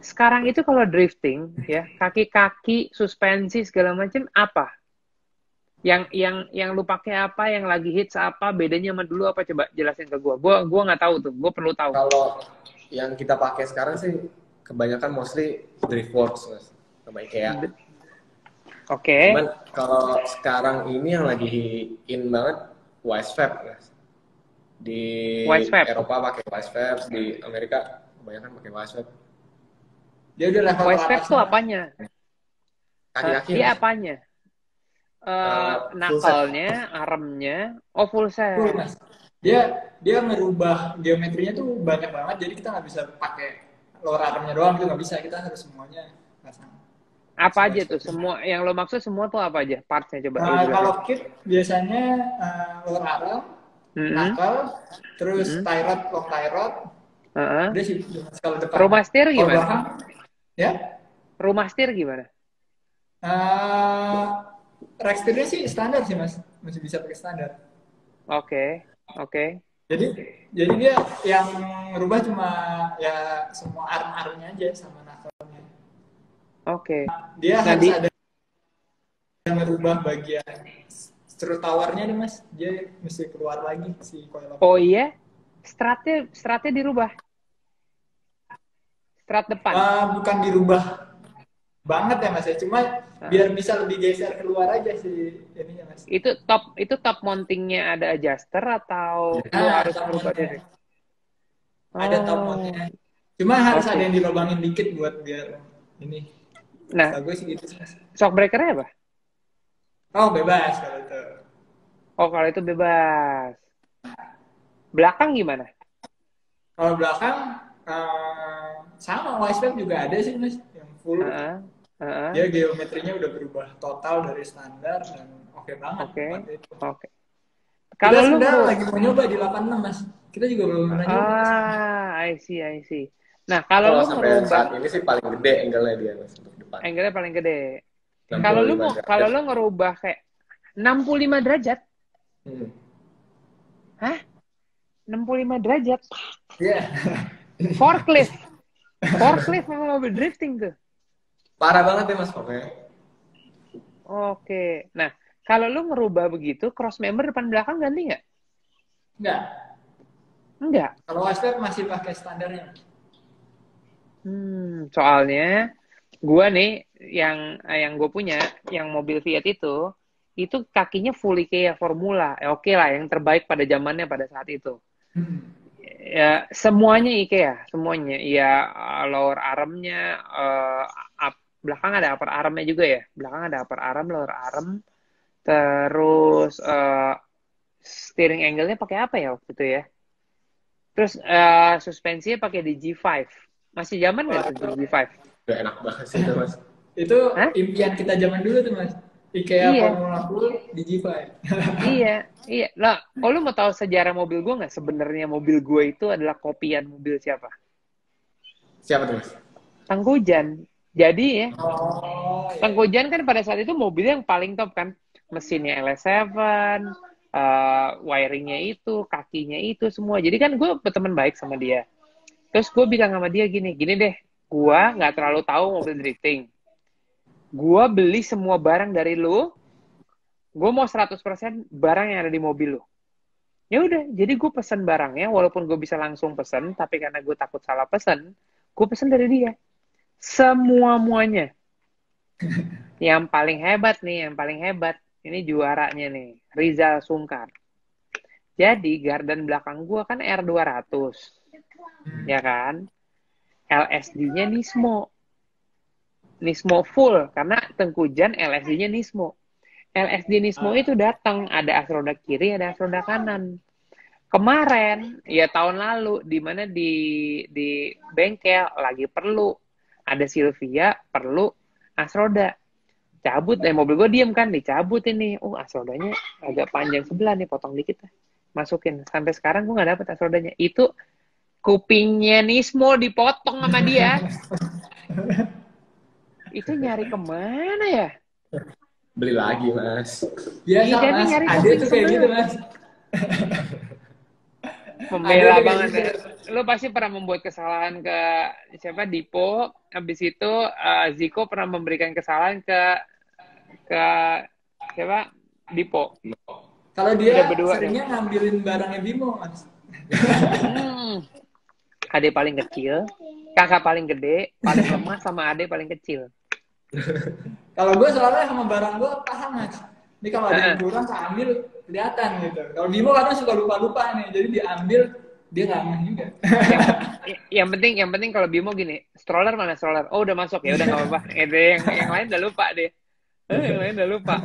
[SPEAKER 1] Sekarang itu kalau drifting, ya kaki-kaki, suspensi segala macam apa? Yang lu pakai apa, yang lagi hits apa, bedanya sama dulu apa, coba jelasin ke gue. Gue nggak tahu tuh, gue perlu tahu.
[SPEAKER 2] Kalau yang kita pakai sekarang sih kebanyakan mostly Driftworks, Mas, sama IKEA.
[SPEAKER 1] Oke.
[SPEAKER 2] Cuman kalau sekarang ini yang lagi in banget Wisefab, Mas. Di Eropa pakai Wisefab, di Amerika kebanyakan pakai Wisefab.
[SPEAKER 3] Dia udah level
[SPEAKER 1] Wisefab tuh apanya?
[SPEAKER 2] Kaki-kaki.
[SPEAKER 1] Dia apanya? Knuckle-nya, armnya, full set.
[SPEAKER 3] Full, Mas. Dia ngerubah geometrinya tuh banyak banget, jadi kita nggak bisa pakai lower armnya doang, itu nggak bisa, kita harus semuanya pasang.
[SPEAKER 1] Apa aja tuh semua yang lo maksud, semua tuh apa aja partsnya, coba?
[SPEAKER 3] Kalau kit biasanya lower arm, knuckle, terus tie rod, long tie rod. Udah sih, kalau depan.
[SPEAKER 1] Rumah setir gimana?
[SPEAKER 3] Belakang, ya?
[SPEAKER 1] Rumah setir gimana?
[SPEAKER 3] Rack setirnya sih standar sih, Mas, masih bisa pakai standar.
[SPEAKER 1] Oke.
[SPEAKER 3] Jadi dia yang rubah cuma ya semua arm-armnya aja sama knuckle-nya.
[SPEAKER 1] Oke.
[SPEAKER 3] Dia harus ada yang merubah bagian strut towernya nih, Mas. Dia mesti keluar lagi si coil.
[SPEAKER 1] Oh iya? Stratnya dirubah? Strat depan?
[SPEAKER 3] Bukan dirubah banget ya, Mas, ya. Cuma biar bisa lebih geser keluar aja sih ininya, Mas.
[SPEAKER 1] Itu top mountingnya ada adjuster atau lo harus merubah dari?
[SPEAKER 3] Ada top mountnya. Cuma harus ada yang dilobangin dikit buat biar ini.
[SPEAKER 1] Nah,
[SPEAKER 3] gue sih gitu, Mas.
[SPEAKER 1] Shock breaker-nya apa?
[SPEAKER 3] Oh, bebas kalau itu.
[SPEAKER 1] Oh, kalau itu bebas. Belakang gimana?
[SPEAKER 3] Kalau belakang sama Wisefab juga ada sih, Mas, yang full. Dia geometrinya udah berubah total dari standar dan oke banget.
[SPEAKER 1] Oke. Kalau lu
[SPEAKER 3] lagi mau nyoba di 86, Mas. Kita juga belum pernah nyoba.
[SPEAKER 1] I see. Nah, kalau lu
[SPEAKER 2] merubah saat ini sih paling gede angle-nya dia, Mas, untuk depan.
[SPEAKER 1] Angle-nya paling gede. Kalau lu ngerubah kayak 65 derajat. Hah? 65 derajat?
[SPEAKER 3] Iya.
[SPEAKER 1] Forklift memang mobil drifting tuh.
[SPEAKER 3] Parah banget ya, Mas, pokoknya.
[SPEAKER 1] Oke. Nah, kalau lu ngerubah begitu, cross member depan belakang ganti nggak? Enggak.
[SPEAKER 3] Kalau Wisefab masih pakai standarnya.
[SPEAKER 1] Soalnya gue nih yang gue punya, yang mobil Fiat itu kakinya full IKEA Formula. Oke lah, yang terbaik pada zamannya pada saat itu. Ya, semuanya IKEA, semuanya. Ya, lower armnya, belakang ada upper armnya juga ya. Belakang ada upper arm, lower arm. Terus steering angle-nya pakai apa ya waktu itu ya? Terus suspensinya pakai DG5. Masih zaman nggak tuh DG5?
[SPEAKER 2] Udah enak banget sih itu, Mas.
[SPEAKER 3] Itu impian kita zaman dulu tuh, Mas. IKEA Formula full DG5.
[SPEAKER 1] Iya. Lah, lu mau tahu sejarah mobil gue nggak? Sebenarnya mobil gue itu adalah kopian mobil siapa?
[SPEAKER 2] Siapa tuh, Mas?
[SPEAKER 1] Tengku Jan. Jadi ya, Tengku Jan kan pada saat itu mobil yang paling top kan. Mesinnya LS7, wiringnya itu, kakinya itu semua. Jadi kan gue berteman baik sama dia. Terus gue bilang sama dia gini deh, gue nggak terlalu tahu mobil drifting. Gue beli semua barang dari lu, gue mau 100% barang yang ada di mobil lu. Ya udah, jadi gue pesen barangnya, walaupun gue bisa langsung pesen, tapi karena gue takut salah pesen, gue pesen dari dia. Semua-muanya. Yang paling hebat, ini juaranya nih, Rizal Sungkar. Jadi gardan belakang gue kan R200, ya kan? LSD-nya Nismo. Nismo full karena Tengkujan LSD-nya Nismo. LSD Nismo itu datang, ada asroda kiri, ada asroda kanan. Kemarin, ya tahun lalu, di mana di bengkel lagi perlu ada Silvia, perlu asroda. Cabut, mobil gue diem kan, dicabut ini. Asrodanya agak panjang sebelah nih, potong dikit lah. Masukin. Sampai sekarang gue nggak dapet asrodanya. Itu kupingnya Nismo dipotong sama dia. Itu nyari kemana ya?
[SPEAKER 2] Beli lagi, Mas.
[SPEAKER 3] Biasa, Mas. Ada tuh kayak gitu, Mas.
[SPEAKER 1] Membela banget ya. Lo pasti pernah membuat kesalahan ke siapa? Dipo. Habis itu Ziko pernah memberikan kesalahan ke siapa? Dipo.
[SPEAKER 3] Kalau dia seringnya ngambilin barangnya Bimo, Mas.
[SPEAKER 1] Ade paling kecil, kakak paling gede, paling lemah sama ade paling kecil.
[SPEAKER 3] Kalau gue soalnya sama barang gue paham, Mas. Ini kalau ada yang kurang keambil kelihatan gitu. Kalau Bimo kadang suka lupa-lupa nih, jadi diambil dia nggak ngeh juga.
[SPEAKER 1] yang penting kalau Bimo gini, stroller mana stroller? Oh udah masuk ya, udah nggak apa-apa. Yang lain udah lupa deh. Yang lain udah lupa.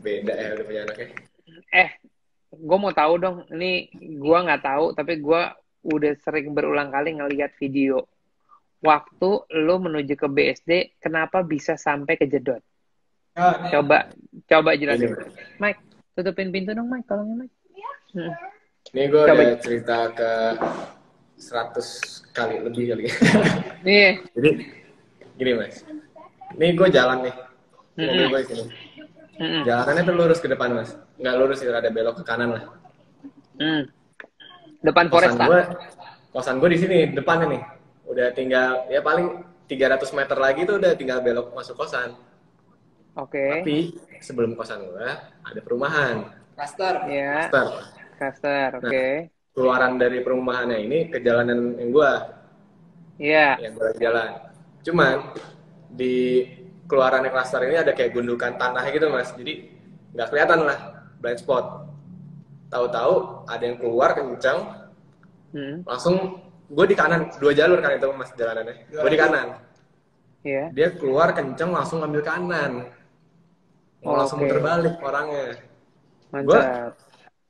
[SPEAKER 2] Beda ya udah punya anaknya.
[SPEAKER 1] Gue mau tahu dong. Ini gue nggak tahu, tapi gue udah sering berulang kali ngelihat video. Waktu lo menuju ke BSD, kenapa bisa sampai kejedot? Coba jelasin. Mike, tutupin pintu dong, Mike. Tolongin, Mike.
[SPEAKER 2] Ini gue udah cerita ke 100 kali lebih kali.
[SPEAKER 1] Nih.
[SPEAKER 2] Jadi, gini Mas. Ini gue jalan nih. Mobil gue di sini. Jalanannya tuh lurus ke depan, Mas. Nggak lurus sih, ada belok ke kanan lah.
[SPEAKER 1] Depan Foresta.
[SPEAKER 2] Kosan gue di sini, depannya nih. Udah tinggal, ya paling 300 meter lagi tuh udah tinggal belok masuk kosan.
[SPEAKER 1] Oke.
[SPEAKER 2] Tapi sebelum kosan gue ada perumahan.
[SPEAKER 3] Cluster.
[SPEAKER 1] Iya. Cluster, oke.
[SPEAKER 2] Nah, keluaran dari perumahannya ini ke jalanan yang gue.
[SPEAKER 1] Iya.
[SPEAKER 2] Yang gue jalan. Cuman di keluarannya cluster ini ada kayak gundukan tanah gitu, Mas. Jadi nggak kelihatan lah blind spot. Tahu-tahu ada yang keluar kencang. Langsung gue di kanan, 2 jalur kan itu Mas jalanannya. Gue di kanan.
[SPEAKER 1] Iya.
[SPEAKER 2] Dia keluar kencang langsung ngambil kanan. Langsung muter balik orangnya.
[SPEAKER 1] Mantap.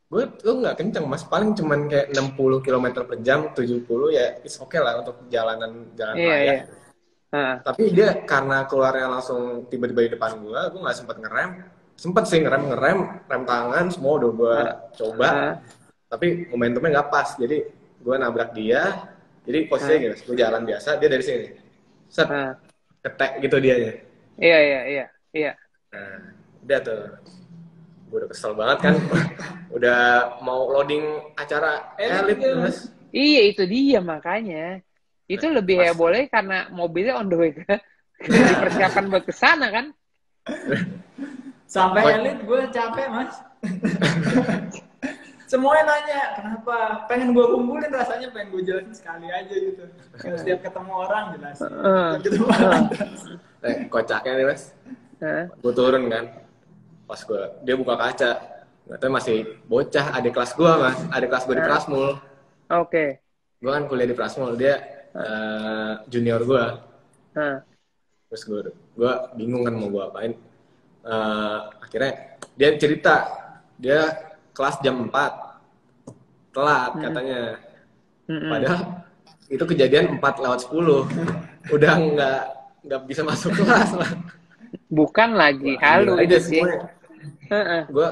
[SPEAKER 2] Gue tuh nggak kenceng Mas, paling cuman kayak 60 km per jam, 70 ya it's okay lah untuk jalan raya. Tapi dia karena keluarnya langsung tiba-tiba di depan gue nggak sempat ngerem. Sempet sih ngerem tangan, semua udah gue coba. Tapi momentumnya nggak pas, jadi gue nabrak dia. Jadi posisinya gini, gue jalan biasa, dia dari sini. Set, ketek gitu dianya.
[SPEAKER 1] Iya.
[SPEAKER 2] Nah, udah tuh. Gue udah kesel banget kan. Udah mau loading acara elit, Mas.
[SPEAKER 1] Iya, itu dia makanya. Itu lebih boleh karena mobilnya on the way ke dipersiapkan buat kesana kan.
[SPEAKER 3] Sampai elit gue capek, Mas. Semuanya nanya, kenapa? Pengen gue kumpulin rasanya, pengen gue jelasin sekali aja gitu. Setiap ketemu orang jelasin.
[SPEAKER 2] Kocaknya nih, Mas. Gue turun kan. Pas dia buka kaca. Nggak tahu masih bocah, adik kelas gue, Mas. Adik kelas gue di Prasmul.
[SPEAKER 1] Oke.
[SPEAKER 2] Gue kan kuliah di Prasmul, dia junior gue. Terus gue bingung kan mau gue apain. Akhirnya dia cerita, dia kelas jam 4 telat katanya. Padahal itu kejadian 4:10. Udah nggak bisa masuk kelas lah.
[SPEAKER 1] Bukan lagi halu itu sih.
[SPEAKER 2] Gue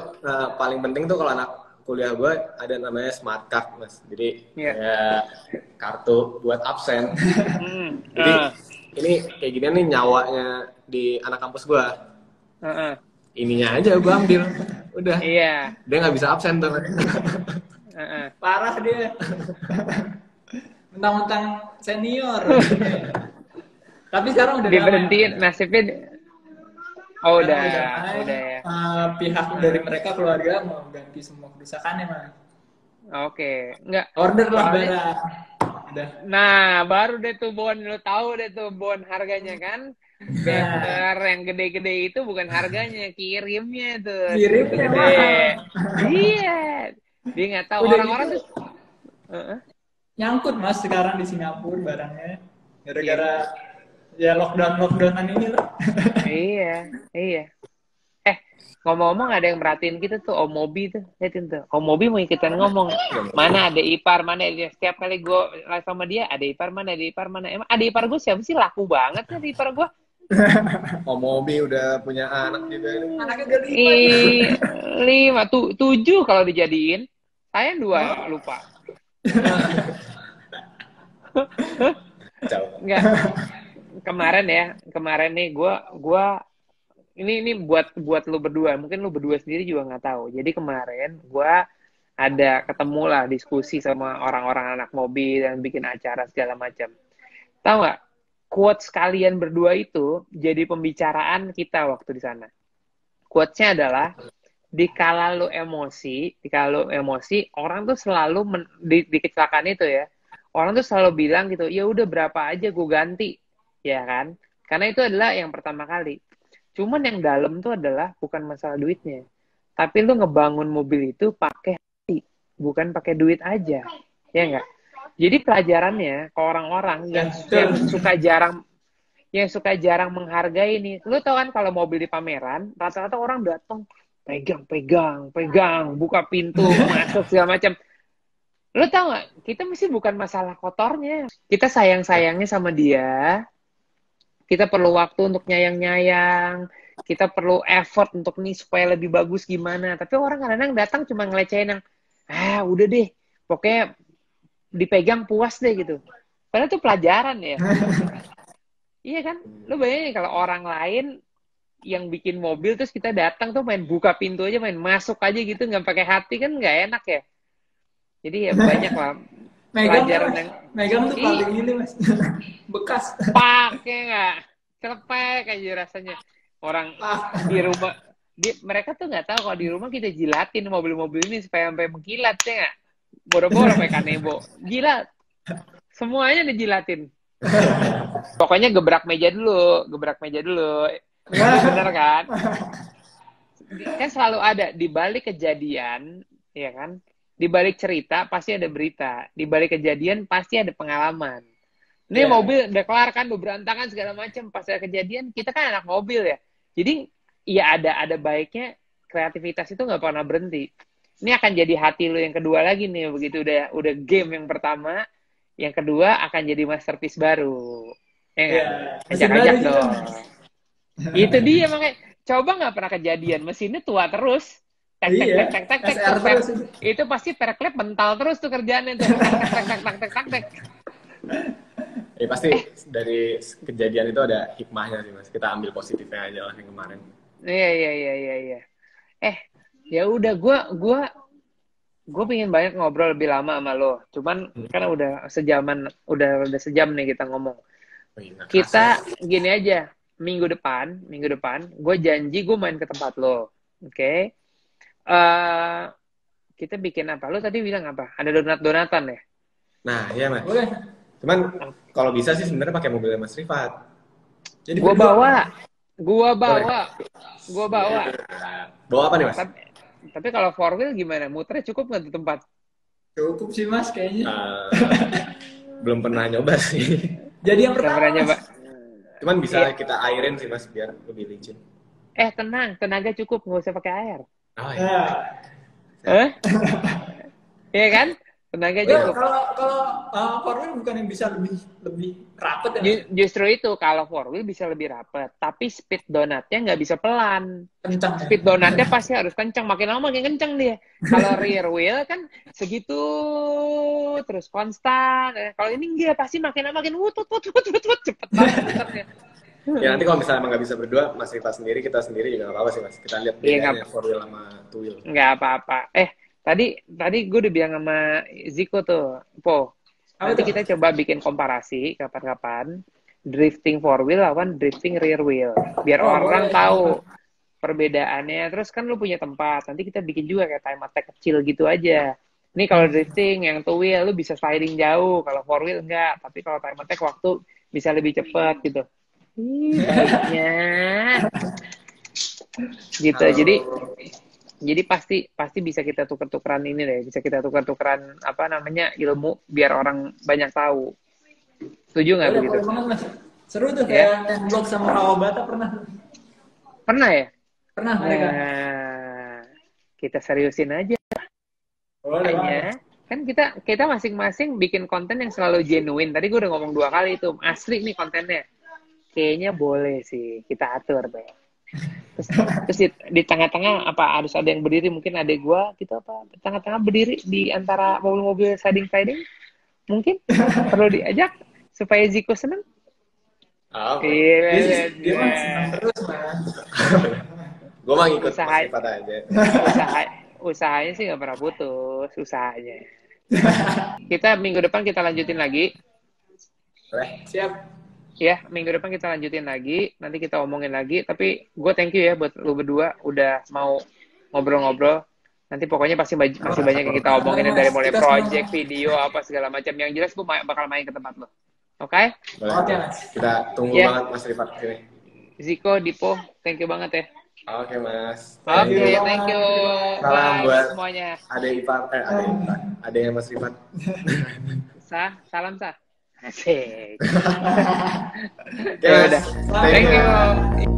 [SPEAKER 2] paling penting tuh kalau anak kuliah gue ada namanya smart card, Mas. Jadi kayak kartu buat absen. Jadi ini kayak gini nih nyawanya di anak kampus gue. Ininya aja gue ambil, udah.
[SPEAKER 1] Iya.
[SPEAKER 2] Dia nggak bisa absen tuh.
[SPEAKER 3] Parah dia. Mentang-mentang senior. Tapi sekarang udah
[SPEAKER 1] diberhentiin nasibnya. Oh udah ya.
[SPEAKER 3] Pihak dari mereka keluarga mau ganti semua kerusakannya, Mas.
[SPEAKER 1] Oke, enggak.
[SPEAKER 3] Order lah barang. Udah.
[SPEAKER 1] Nah, baru deh tuh Bon, lo tahu deh tuh Bon harganya kan? Banner yang gede-gede itu bukan harganya, kirimnya tuh.
[SPEAKER 3] Kirimnya
[SPEAKER 1] Iya. Dia nggak tahu
[SPEAKER 3] udah
[SPEAKER 1] orang-orang
[SPEAKER 3] gitu,
[SPEAKER 1] tuh.
[SPEAKER 3] Nyangkut Mas sekarang di Singapura barangnya. Gara-gara Ya lockdownan ini lah.
[SPEAKER 4] Iya. Ngomong-ngomong ada yang merhatiin kita tuh, Om Mobi tuh, liatin tuh. Om Mobi mau ikutan ngomong, mana ada ipar, mana ada, setiap kali gue live sama dia, ada ipar mana. Emang ada ipar gue siapa sih, laku banget ya ada ipar gue.
[SPEAKER 2] Om Mobi udah punya anak juga.
[SPEAKER 3] Anaknya udah 5.
[SPEAKER 4] 7 kalau dijadiin. Saya 2, lupa. Enggak. Kemarin nih gue ini buat lu berdua, mungkin lu berdua sendiri juga nggak tahu. Jadi kemarin gue ada ketemu lah, diskusi sama orang-orang anak mobil dan bikin acara segala macam. Tahu nggak, quotes kalian berdua itu jadi pembicaraan kita waktu di sana. Quotesnya adalah, dikala lu emosi, orang tuh selalu di kecelakaan itu ya, orang tuh selalu bilang gitu, ya udah berapa aja gue ganti, ya kan? Karena itu adalah yang pertama kali. Cuman yang dalam tuh adalah bukan masalah duitnya, tapi lu ngebangun mobil itu pakai hati, bukan pakai duit aja, ya enggak? Jadi pelajarannya ke orang-orang yang suka jarang menghargai nih. Lu tau kan kalau mobil di pameran, rata-rata orang datang pegang, buka pintu, masuk segala macam. Lu tau nggak? Kita mesti bukan masalah kotornya. Kita sayang-sayangnya sama dia. Kita perlu waktu untuk nyayang-nyayang. Kita perlu effort untuk nih supaya lebih bagus gimana. Tapi orang kadang-kadang datang cuma ngelecehin yang, udah deh, pokoknya dipegang puas deh gitu. Padahal itu pelajaran ya. Iya kan? Lu bayangin kalau orang lain yang bikin mobil terus kita datang tuh main buka pintu aja, main masuk aja gitu, nggak pakai hati kan nggak enak ya. Jadi ya banyak lah pelajaran yang
[SPEAKER 3] Megang tuh paling ini mas bekas
[SPEAKER 4] pakai nggak celepek aja rasanya orang di rumah. Mereka tuh nggak tahu kalau di rumah kita jilatin mobil-mobil ini supaya sampai mengkilat ya nggak, boro-boro sampai kanebo jilat semuanya dijilatin. Pokoknya gebrak meja dulu bener kan? Kan selalu ada di balik kejadian, ya kan? Di balik cerita pasti ada berita, di balik kejadian pasti ada pengalaman. Ini mobil udah kelar kan, udah berantakan segala macam, pas ada kejadian kita kan anak mobil ya. Jadi ya ada baiknya, kreativitas itu nggak pernah berhenti. Ini akan jadi hati lu yang kedua lagi nih, begitu udah game yang pertama, yang kedua akan jadi masterpiece baru. Ajak-ajak dong. Itu dia makanya. Coba nggak pernah kejadian, mesinnya tua terus. Tek. Itu pasti perklep mental terus tuh kerjaannya tuh. Tek.
[SPEAKER 2] Ya pasti dari kejadian itu ada hikmahnya sih mas. Kita ambil positifnya aja lah yang kemarin.
[SPEAKER 4] Iya. Ya udah gue pengen banyak ngobrol lebih lama sama lo. Cuman kan udah sejam nih kita ngomong. Kita gini aja, minggu depan gue janji gue main ke tempat lo. Oke? Kita bikin apa? Lo tadi bilang apa? Ada donat-donatan ya?
[SPEAKER 2] Nah, iya mas. Boleh. Cuman kalau bisa sih sebenarnya pakai mobilnya Mas Rifat.
[SPEAKER 4] Jadi gua bawa.
[SPEAKER 2] Bawa apa nih mas?
[SPEAKER 4] Tapi kalau 4-wheel gimana? Muternya cukup nggak di tempat?
[SPEAKER 3] Cukup sih mas kayaknya.
[SPEAKER 2] Belum pernah nyoba sih.
[SPEAKER 3] Jadi yang pertama
[SPEAKER 4] nyoba.
[SPEAKER 2] Cuman bisa kita airin sih mas biar lebih licin.
[SPEAKER 4] Tenang, tenaga cukup, nggak usah pakai air.
[SPEAKER 2] Oh iya.
[SPEAKER 4] Iya kan? Tenaga cukup.
[SPEAKER 3] Kalau 4-wheel bukan yang bisa lebih rapet ya?
[SPEAKER 4] Justru itu, kalau 4-wheel bisa lebih rapet, tapi speed donatnya nggak bisa pelan.
[SPEAKER 3] Kencang.
[SPEAKER 4] Speed donatnya pasti harus kencang, makin lama makin kencang dia. Kalau rear wheel kan segitu terus konstan. Kalau ini enggak, pasti makin lama makin wut cepet banget.
[SPEAKER 2] Ya nanti kalau misalnya emang nggak bisa berdua, Mas Rifat sendiri, kita sendiri juga nggak apa-apa sih mas. Kita lihat bedanya 4-wheel sama 2-wheel.
[SPEAKER 4] Nggak apa-apa. Tadi gue udah bilang sama Ziko tuh, nanti kita coba bikin komparasi kapan-kapan drifting 4-wheel lawan drifting rear wheel, biar orang tahu perbedaannya. Terus kan lu punya tempat, nanti kita bikin juga kayak time attack kecil gitu aja. Ini kalau drifting yang 2-wheel lu bisa sliding jauh, kalau 4-wheel enggak, tapi kalau time attack waktu bisa lebih cepat gitu. Baiknya gitu. Jadi pasti bisa kita tuker-tukeran ini deh, bisa kita tuker-tukeran ilmu biar orang banyak tahu. Setuju nggak begitu?
[SPEAKER 3] Seru tuh kayak vlog sama Kawabata pernah.
[SPEAKER 4] Pernah ya?
[SPEAKER 3] Pernah mereka.
[SPEAKER 4] Kita seriusin aja. Kayaknya kan kita masing-masing bikin konten yang selalu genuine. Tadi gue udah ngomong 2 kali itu, asli nih kontennya. Kayaknya boleh sih kita atur deh. Terus di tengah-tengah apa harus ada yang berdiri, mungkin adek gue gitu apa di tengah-tengah berdiri di antara mobil-mobil sliding mungkin perlu diajak supaya Ziko seneng.
[SPEAKER 3] Dia seneng terus Mas.
[SPEAKER 2] Gue mah ngikut sifat aja.
[SPEAKER 4] Usahanya sih nggak pernah putus usahanya. Kita minggu depan kita lanjutin lagi.
[SPEAKER 3] Siap.
[SPEAKER 4] Ya, minggu depan kita lanjutin lagi. Nanti kita omongin lagi. Tapi gue thank you ya buat lu berdua udah mau ngobrol-ngobrol. Nanti pokoknya masih banyak yang kita omongin dari mulai project, video, apa segala macam. Yang jelas gue bakal main ke tempat lo. Oke?
[SPEAKER 3] Oke, Mas.
[SPEAKER 2] Kita tunggu banget Mas Rifat sini.
[SPEAKER 4] Ziko, Dipo, thank you banget ya.
[SPEAKER 2] Oke, Mas.
[SPEAKER 4] Oke, thank you.
[SPEAKER 2] Salam buat
[SPEAKER 4] semuanya.
[SPEAKER 2] Ada yang Mas Rifat.
[SPEAKER 4] Salam Asik.
[SPEAKER 2] Ya udah.
[SPEAKER 4] Thank you.